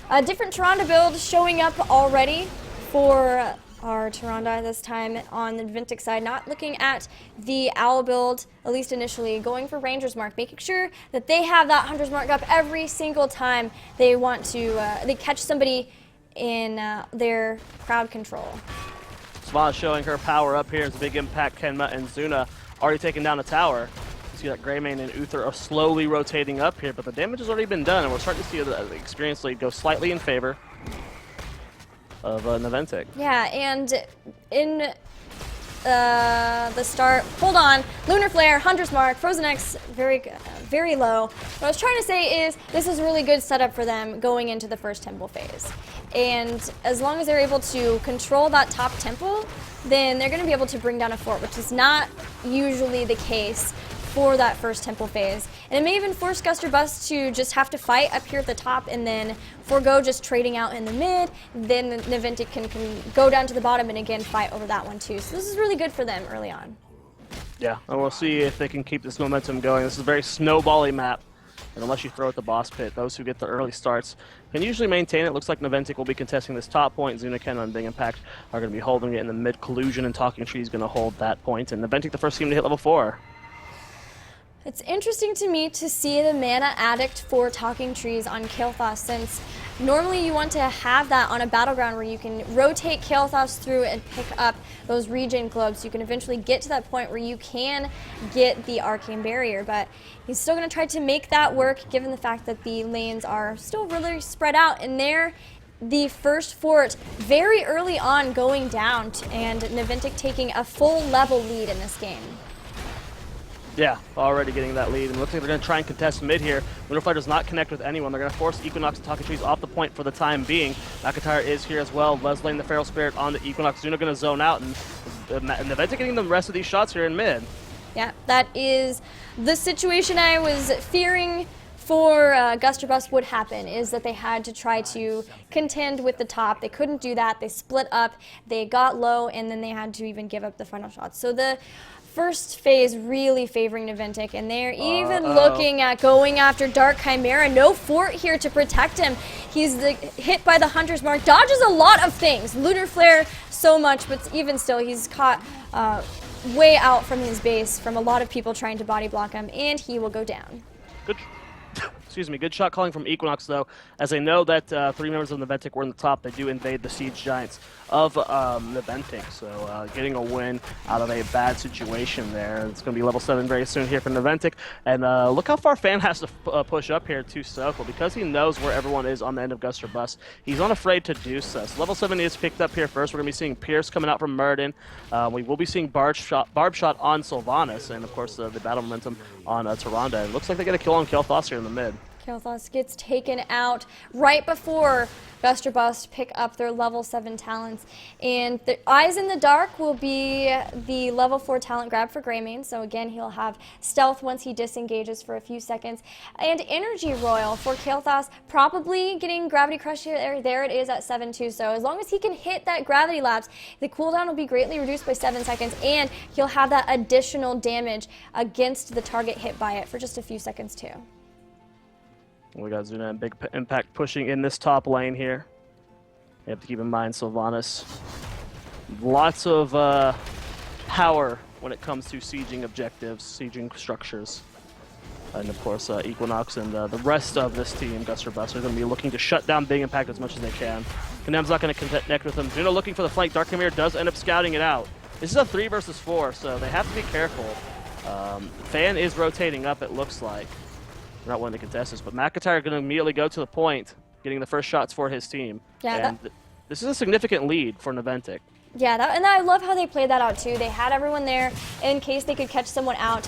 A different Tyrande build showing up already for our Tyrande this time on the Naventic side. Not looking at the Owl build, at least initially, going for Ranger's Mark, making sure that they have that Hunter's Mark up every single time they want to they catch somebody in their crowd control. Sylvanas showing her power up here as a Big Impact. Kenma and Zuna already taking down a tower. You see that Greymane and Uther are slowly rotating up here, but the damage has already been done, and we're starting to see the experience lead go slightly in favor of Naventic. Yeah, and in the start, hold on, Lunar Flare, Hunter's Mark, Frozen X, very low. What I was trying to say is this is a really good setup for them going into the first temple phase. And as long as they're able to control that top temple, then they're going to be able to bring down a fort, which is not usually the case for that first temple phase. And it may even force Gust or Bust to just have to fight up here at the top and then forego just trading out in the mid. Then Naventic can go down to the bottom and again fight over that one too. So this is really good for them early on. Yeah, and we'll see if they can keep this momentum going. This is a very snowbally map. And unless you throw at the boss pit, those who get the early starts can usually maintain it. Looks like Naventic will be contesting this top point. Zunaken and Big Impact are going to be holding it in the mid. Collusion and Talking Trees going to hold that point. And Naventic the first team to hit level 4. It's interesting to me to see the Mana Addict for Talking Trees on Kael'thas, since normally you want to have that on a battleground where you can rotate Kael'thas through and pick up those regen globes so you can eventually get to that point where you can get the Arcane Barrier, but he's still going to try to make that work given the fact that the lanes are still really spread out, and they're the first fort very early on going down, and Naventic taking a full level lead in this game. Yeah, already getting that lead, and looks like they're going to try and contest mid here. Winterfire does not connect with anyone. They're going to force Equinox and Talking Trees off the point for the time being. McIntyre is here as well. Leslie the Feral Spirit on the Equinox. Zuna going to zone out, and Naventic getting the rest of these shots here in mid. Yeah, that is the situation I was fearing for Gust or Bust would happen, is that they had to try to contend with the top. They couldn't do that. They split up, they got low, and then they had to even give up the final shots. So the first phase really favoring Naventic, and they're even looking at going after Dark Chimera. No fort here to protect him. He's hit by the Hunter's Mark, dodges a lot of things. Lunar Flare so much, but even still he's caught way out from his base from a lot of people trying to body block him, and he will go down. Good. Excuse me, good shot calling from Equinox, though. As they know that 3 members of Naventic were in the top, they do invade the Siege Giants of Naventic. So getting a win out of a bad situation there. It's going to be level 7 very soon here for Naventic. And look how far Fan has to push up here to Circle. Because he knows where everyone is on the end of Gust or Bust, he's unafraid to do so. So level 7 is picked up here first. We're going to be seeing Pierce coming out from Murden. We will be seeing Barb Shot on Sylvanas. And, of course, the battle momentum on Tyrande. It looks like they get a kill on Kael'thas here in the mid. Kael'thas gets taken out right before Gust or Bust pick up their level 7 talents. And the Eyes in the Dark will be the level 4 talent grab for Greymane. So again, he'll have stealth once he disengages for a few seconds. And Energy Royal for Kael'thas, probably getting Gravity Crush here. There it is at 7-2. So as long as he can hit that Gravity Lapse, the cooldown will be greatly reduced by 7 seconds. And he'll have that additional damage against the target hit by it for just a few seconds too. We got Zuna and Big Impact pushing in this top lane here. You have to keep in mind Sylvanas. Lots of power when it comes to sieging objectives, sieging structures. And of course, Equinox and the rest of this team, Gust or Bust, are going to be looking to shut down Big Impact as much as they can. Kanem's not going to connect with him. Zuna looking for the flank. Dark Chimera does end up scouting it out. This is a 3 versus 4, so they have to be careful. Fan is rotating up, it looks like. We're not willing to contest this, but McIntyre going to immediately go to the point, getting the first shots for his team. Yeah, and this is a significant lead for Naventic. Yeah, and I love how they played that out too. They had everyone there in case they could catch someone out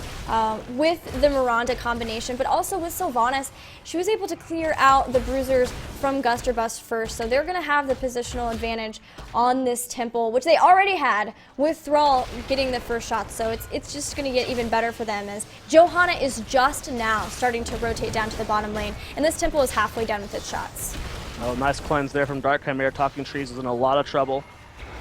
with the Miranda combination, but also with Sylvanas. She was able to clear out the bruisers from Gust or Bust first, so they're going to have the positional advantage on this temple, which they already had with Thrall getting the first shot. So it's just going to get even better for them as Johanna is just now starting to rotate down to the bottom lane, and this temple is halfway done with its shots. Oh, nice cleanse there from Dark Chimera. Talking Trees is in a lot of trouble.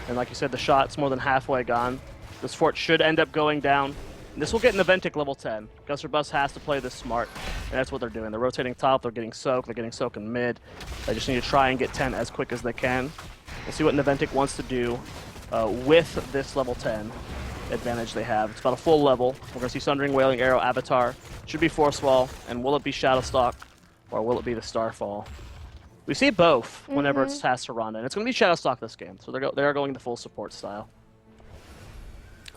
And like you said, the shot's more than halfway gone. This fort should end up going down. And this will get Naventic level 10. Gust or Bust has to play this smart, and that's what they're doing. They're rotating top, they're getting soak in mid. They just need to try and get 10 as quick as they can. We'll see what Naventic wants to do with this level 10 advantage they have. It's about a full level. We're going to see Sundering, Wailing Arrow, Avatar. Should be Force Wall, and will it be Shadowstalk, or will it be the Starfall? We see both whenever it's tasked to Ronda, and it's going to be Shadowstalk this game, so they are going the full support style.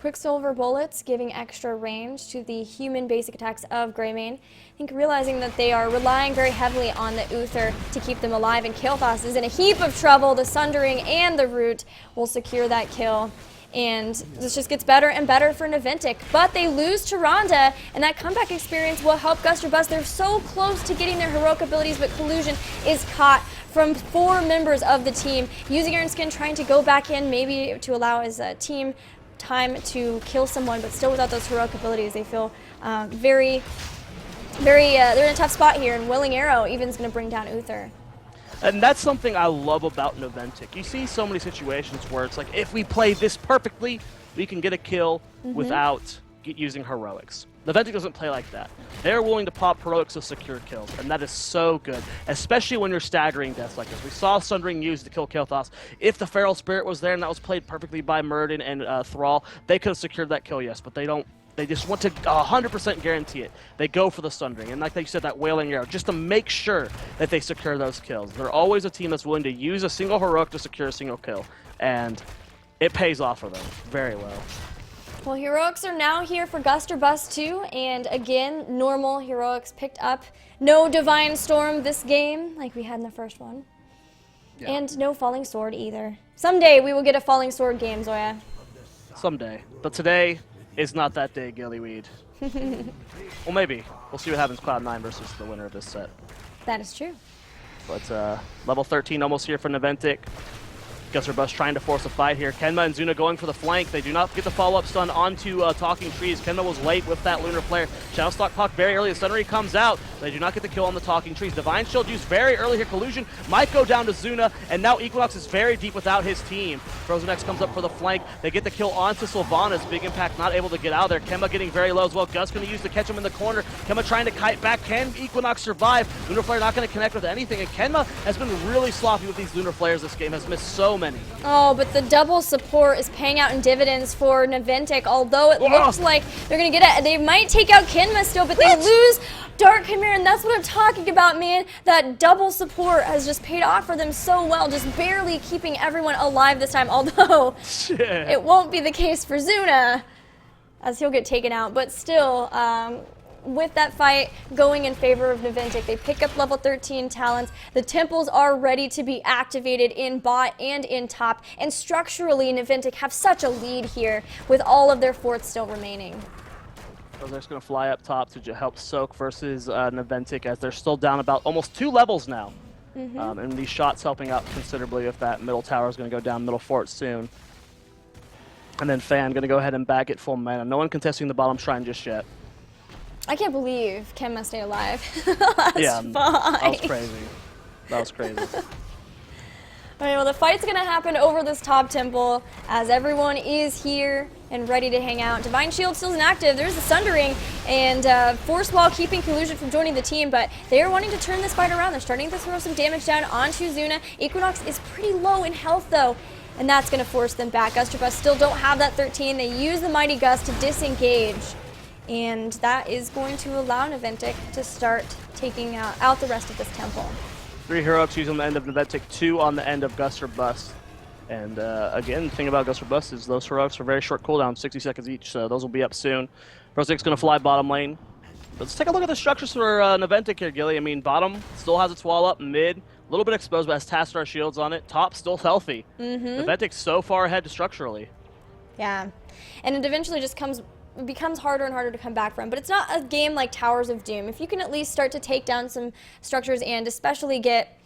Quicksilver bullets giving extra range to the human basic attacks of Greymane. I think realizing that they are relying very heavily on the Uther to keep them alive, and Kael'thas is in a heap of trouble. The Sundering and the Root will secure that kill. And this just gets better and better for Naventic. But they lose to Ronda, and that comeback experience will help Gust or Bust. They're so close to getting their heroic abilities, but collusion is caught from 4 members of the team. Using Iron Skin, trying to go back in, maybe to allow his team time to kill someone, but still without those heroic abilities. They feel they're in a tough spot here, and Willing Arrow even is going to bring down Uther. And that's something I love about Naventic. You see so many situations where it's like, if we play this perfectly, we can get a kill without using heroics. Naventic doesn't play like that. They're willing to pop heroics to secure kills, and that is so good, especially when you're staggering deaths like this. We saw Sundering used to kill Kael'thas. If the Feral Spirit was there and that was played perfectly by Muradin and Thrall, they could have secured that kill, yes, but they don't. They just want to 100% guarantee it. They go for the Sundering, and like you said, that Wailing Arrow, just to make sure that they secure those kills. They're always a team that's willing to use a single heroic to secure a single kill, and it pays off for them very well. Well, heroics are now here for Gust or Bust too, and again, normal heroics picked up. No Divine Storm this game, like we had in the first one. Yeah. And no Falling Sword either. Someday we will get a Falling Sword game, Zoya. Someday. But today is not that day, Gillyweed. Well, maybe. We'll see what happens Cloud9 versus the winner of this set. That is true. But level 13 almost here for Naventic. Gust or Bust trying to force a fight here. Kenma and Zuna going for the flank. They do not get the follow-up stun onto Talking Trees. Kenma was late with that Lunar Flare. Shadowstalk Puck very early. The Stunnery comes out. They do not get the kill on the Talking Trees. Divine Shield used very early here. Collusion might go down to Zuna, and now Equinox is very deep without his team. Frozen X comes up for the flank. They get the kill onto Sylvanas. Big Impact not able to get out of there. Kenma getting very low as well. Gust going to use to catch him in the corner. Kenma trying to kite back. Can Equinox survive? Lunar Flare not going to connect with anything, and Kenma has been really sloppy with these Lunar Flares this game. Has missed so many. Oh, but the double support is paying out in dividends for Naventic, although it looks like they're going to get it. They might take out Kenma still, but they lose Dark Chimera, and that's what I'm talking about, man. That double support has just paid off for them so well, just barely keeping everyone alive this time, although it won't be the case for Zuna, as he'll get taken out. But still, with that fight going in favor of Naventic, they pick up level 13 talents. The temples are ready to be activated in bot and in top, and structurally Naventic have such a lead here with all of their forts still remaining. Rozek's going to fly up top to help soak versus Naventic, as they're still down about almost 2 levels now. And these shots helping out considerably if that middle tower is going to go down middle fort soon. And then Fan going to go ahead and back it full mana. No one contesting the bottom shrine just yet. I can't believe Ken must stay alive. Yeah, fine. that was crazy. That was crazy. All right, well, the fight's going to happen over this top temple as everyone is here and ready to hang out. Divine Shield still isn't active. There's the Sundering and Force Wall keeping Collusion from joining the team, but they are wanting to turn this fight around. They're starting to throw some damage down onto Zuna. Equinox is pretty low in health, though, and that's going to force them back. Gusterbuss still don't have that 13. They use the Mighty Gust to disengage, and that is going to allow Naventic to start taking out the rest of this temple. 3 hero ups on the end of Naventic, 2 on the end of Gust or Bust. And again, the thing about Gust or Bust is those hero ups are very short cooldown, 60 seconds each, so those will be up soon. Rozek's going to fly bottom lane. Let's take a look at the structures for Naventic here, Gilly. I mean, bottom still has its wall up, mid, a little bit exposed, but has Tastar shields on it. Top still healthy. Naventic's so far ahead structurally. Yeah, and it eventually just becomes harder and harder to come back from. But it's not a game like Towers of Doom. If you can at least start to take down some structures and especially get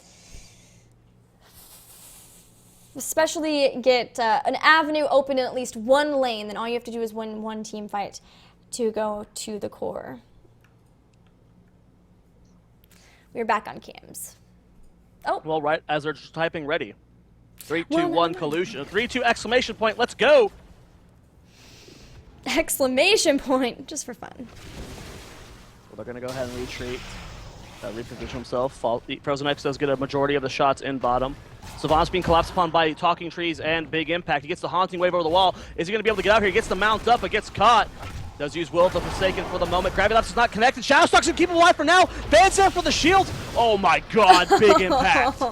an avenue open in at least one lane, then all you have to do is win one team fight to go to the core. We're back on cams. Oh. Well, right as they're just typing ready. 3, 2, 1, collusion. 3, 2, exclamation point, let's go! Exclamation point, just for fun. Well, they're going to go ahead and retreat. Reposition himself. Frozen X does get a majority of the shots in bottom. Savant's being collapsed upon by Talking Trees and Big Impact. He gets the Haunting Wave over the wall. Is he going to be able to get out here? He gets the mount up, but gets caught. Does use Will of the Forsaken for the moment. Gravity Lapse is not connected. Shadowstock's going to keep him alive for now. Van's there for the shield. Oh my god, Big Impact.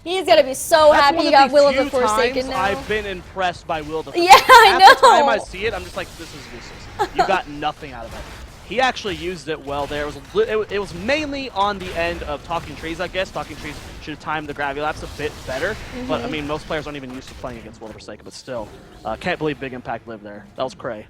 He's gonna be so happy he got Will of the Forsaken now. I've been impressed by Will of the Forsaken. Yeah, I know. Every time I know. see it, I'm just like, this is useless. You got nothing out of it. He actually used it well there. It was mainly on the end of Talking Trees, I guess. Talking Trees should have timed the Gravity Lapse a bit better. But, I mean, most players aren't even used to playing against Will of the Forsaken, but still. Can't believe Big Impact lived there. That was cray.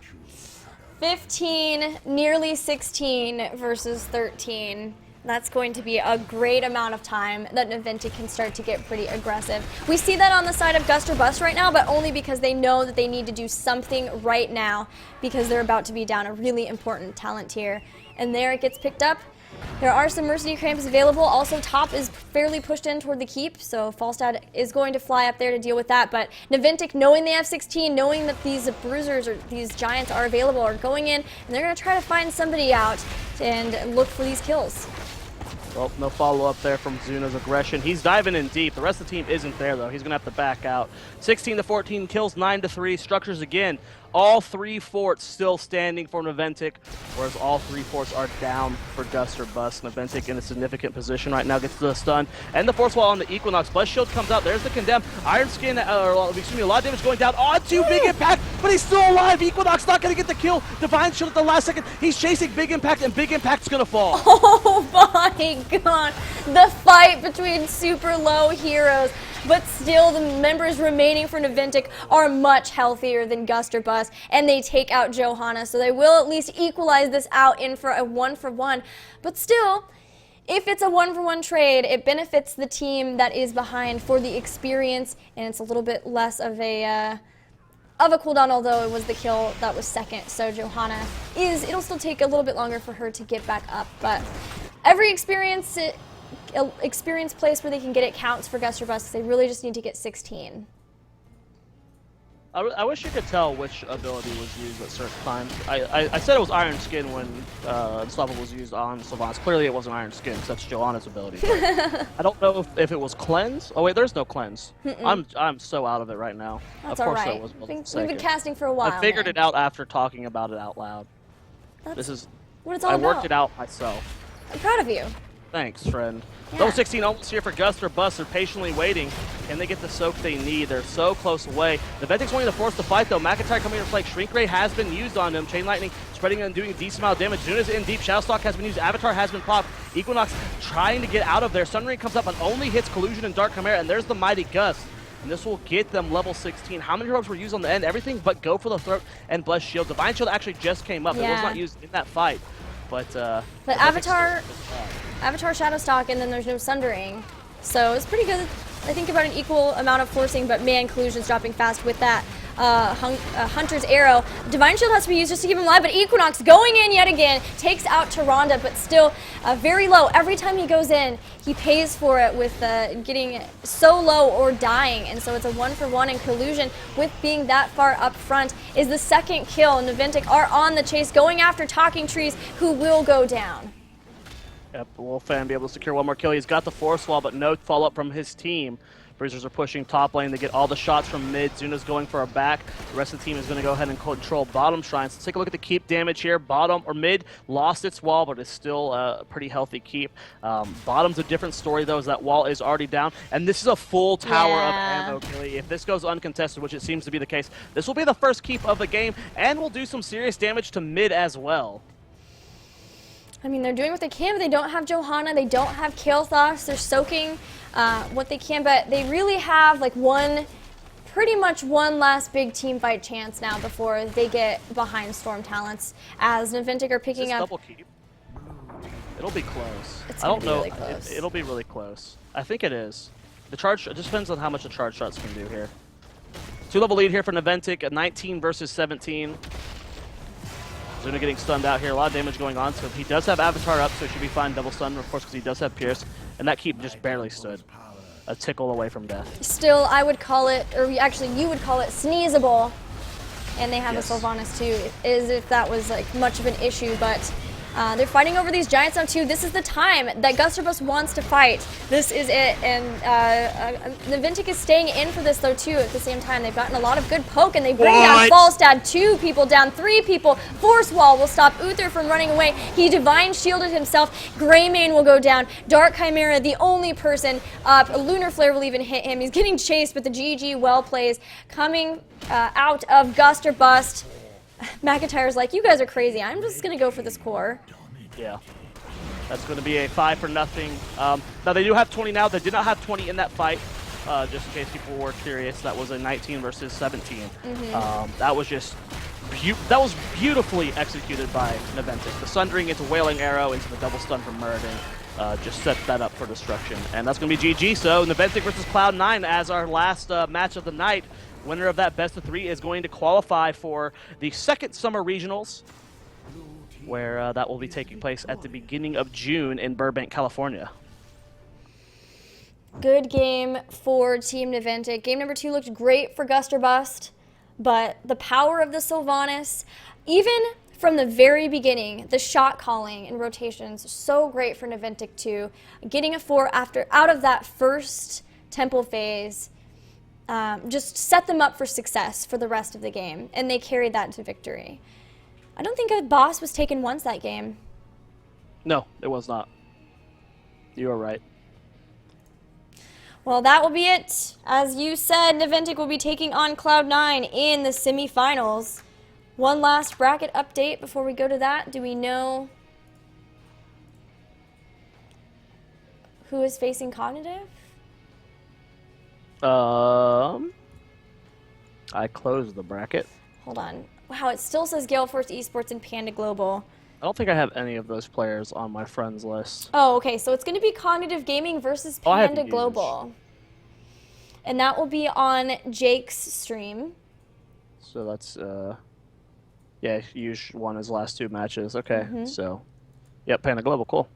15, nearly 16 versus 13. That's going to be a great amount of time that Naventic can start to get pretty aggressive. We see that on the side of Gust or Bust right now, but only because they know that they need to do something right now because they're about to be down a really important talent tier. And there it gets picked up. There are some Mercenary Cramps available. Also, top is fairly pushed in toward the keep, so Falstad is going to fly up there to deal with that. But Naventic, knowing they have 16, knowing that these bruisers or these giants are available, are going in, and they're going to try to find somebody out and look for these kills. Well, no follow-up there from Zuna's aggression. He's diving in deep. The rest of the team isn't there, though. He's going to have to back out. 16-14, kills 9-3. Structures again. All 3 forts still standing for Naventic, whereas all 3 forts are down for Gust or Bust. Naventic in a significant position right now, gets the stun. And the Force Wall on the Equinox. Bless Shield comes out. There's the Condemn. Iron Skin, a lot of damage going down onto Big Impact, but he's still alive. Equinox not going to get the kill. Divine Shield at the last second. He's chasing Big Impact, and Big Impact's going to fall. Oh my god. The fight between super low heroes. But still, the members remaining for Naventic are much healthier than Gust or Bust, and they take out Johanna, so they will at least equalize this out in for a 1-for-1. But still, if it's a 1-for-1 trade, it benefits the team that is behind for the experience, and it's a little bit less of a cooldown, although it was the kill that was second. So Johanna it'll still take a little bit longer for her to get back up, but every experience place where they can get it counts for Gust or Bust, because they really just need to get 16. I wish you could tell which ability was used at certain times. I said it was Iron Skin when Unstoppable was used on Savants. Clearly it wasn't Iron Skin, because that's Johanna's ability. I don't know if it was Cleanse. Oh wait, there's no Cleanse. I'm so out of it right now. That's of course all right. It was We've been casting for a while. I figured it out after talking about it out loud. That's this is what it's all I about. worked it out myself. I'm proud of you. Thanks, friend. Yeah. Those 16 almost here for Gust or Bust. They're patiently waiting. Can they get the soak they need? They're so close away. Naventic's wanting to force the fight, though. McIntyre coming in to play. Shrink Ray has been used on him. Chain Lightning spreading and doing a decent amount of damage. Zuna's in deep. Shadowstock has been used. Avatar has been popped. Equinox trying to get out of there. Sunray comes up and only hits Collusion and Dark Chimera, and there's the Mighty Gust. and this will get them level 16. How many heroes were used on the end? Everything but go for the throat and bless shield. Divine shield actually just came up. It was not used in that fight, but Avatar Shadowstalk, and then there's no Sundering, so it's pretty good. I think about an equal amount of forcing, but man, Collusion's dropping fast with that Hunter's Arrow. Divine Shield has to be used just to keep him alive, but Equinox going in yet again, takes out Tyrande, but still very low. Every time he goes in, he pays for it with getting so low or dying, and so it's a 1-for-1, and Collusion, with being that far up front, is the second kill. Naventic are on the chase, going after Talking Trees, who will go down. Yep, will Fan be able to secure one more kill? He's got the force wall, but no follow-up from his team. Breezers are pushing top lane. They get all the shots from mid. Zuna's going for a back. The rest of the team is going to go ahead and control bottom shrines. Let's take a look at the keep damage here. Bottom or mid lost its wall, but it's still a pretty healthy keep. Bottom's a different story, though, as that wall is already down. And this is a full tower of ammo, Gilly. If this goes uncontested, which it seems to be the case, this will be the first keep of the game, and will do some serious damage to mid as well. I mean, they're doing what they can, but they don't have Johanna, they don't have Kael'thas, they're soaking what they can, but they really have like pretty much one last big team fight chance now before they get behind Storm Talents, as Naventic are picking up. Double keep? It'll be close. It's I don't know. really close. It'll be really close. I think it is. The charge, it just depends on how much the charge shots can do here. 2-level lead here for Naventic, at 19 versus 17. Zuna getting stunned out here. A lot of damage going on. So he does have Avatar up, so he should be fine. Double stun, of course, because he does have Pierce. And that keep just barely stood. A tickle away from death. Still, I would call it, or actually you would call it sneezable. And they have a Sylvanas too, as if that was like much of an issue, but they're fighting over these giants now too. This is the time that Gust wants to fight. This is it, and Naventic is staying in for this though too. At the same time, they've gotten a lot of good poke, and they bring down Falstad. 2 people down, 3 people. Force Wall will stop Uther from running away. He Divine Shielded himself. Greymane will go down. Dark Chimera, the only person up. A Lunar Flare will even hit him. He's getting chased, but the GG well plays coming out of Gust or Bust. McIntyre's like, you guys are crazy. I'm just going to go for this core. Yeah. That's going to be a 5-0. Now, they do have 20 now. They did not have 20 in that fight, just in case people were curious. That was a 19 versus 17. That was just that was beautifully executed by Naventic. The Sundering into Wailing Arrow into the double stun from Muradin just set that up for destruction. And that's going to be GG. So Naventic versus Cloud9 as our last match of the night. Winner of that best of 3 is going to qualify for the second Summer Regionals, where that will be taking place at the beginning of June in Burbank, California. Good game for Team Naventic. Game number 2 looked great for Gust or Bust, but the power of the Sylvanas, even from the very beginning, the shot calling and rotations, so great for Naventic too. Getting a 4 out of that first temple phase just set them up for success for the rest of the game, and they carried that to victory. I don't think a boss was taken once that game. No, it was not. You are right. Well, that will be it. As you said, Naventic will be taking on Cloud9 in the semifinals. One last bracket update before we go to that. Do we know who is facing Cognitive? I closed the bracket. Hold on. Wow, it still says Gale Force Esports and Panda Global. I don't think I have any of those players on my friends list. Oh, okay. So it's going to be Cognitive Gaming versus Panda Global. And that will be on Jake's stream. So that's, yeah, Yush won his last 2 matches. Okay, so, yep, Panda Global, cool.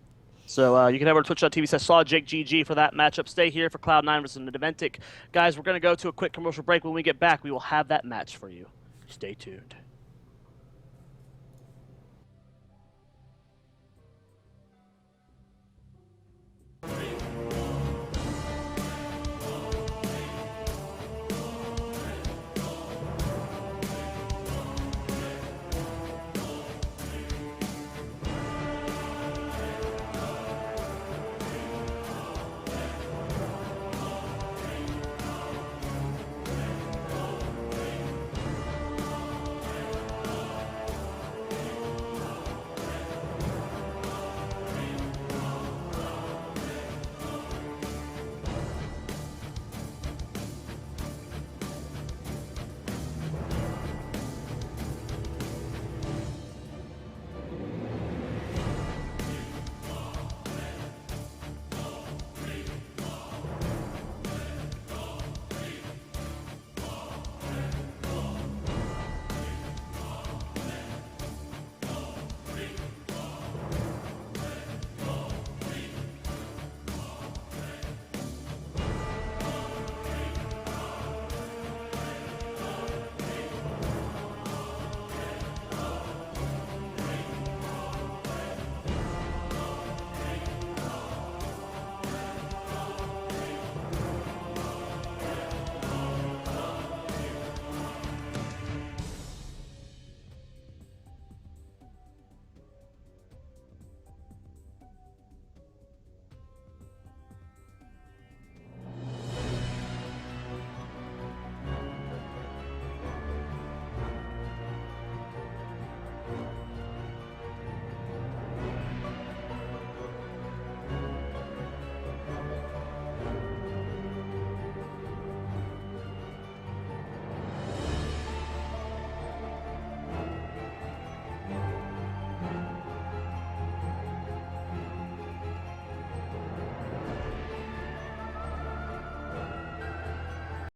So you can head over to twitch.tv/ saw Jake GG for that matchup. Stay here for Cloud9 versus Naventic. Guys, we're going to go to a quick commercial break. When we get back, we will have that match for you. Stay tuned.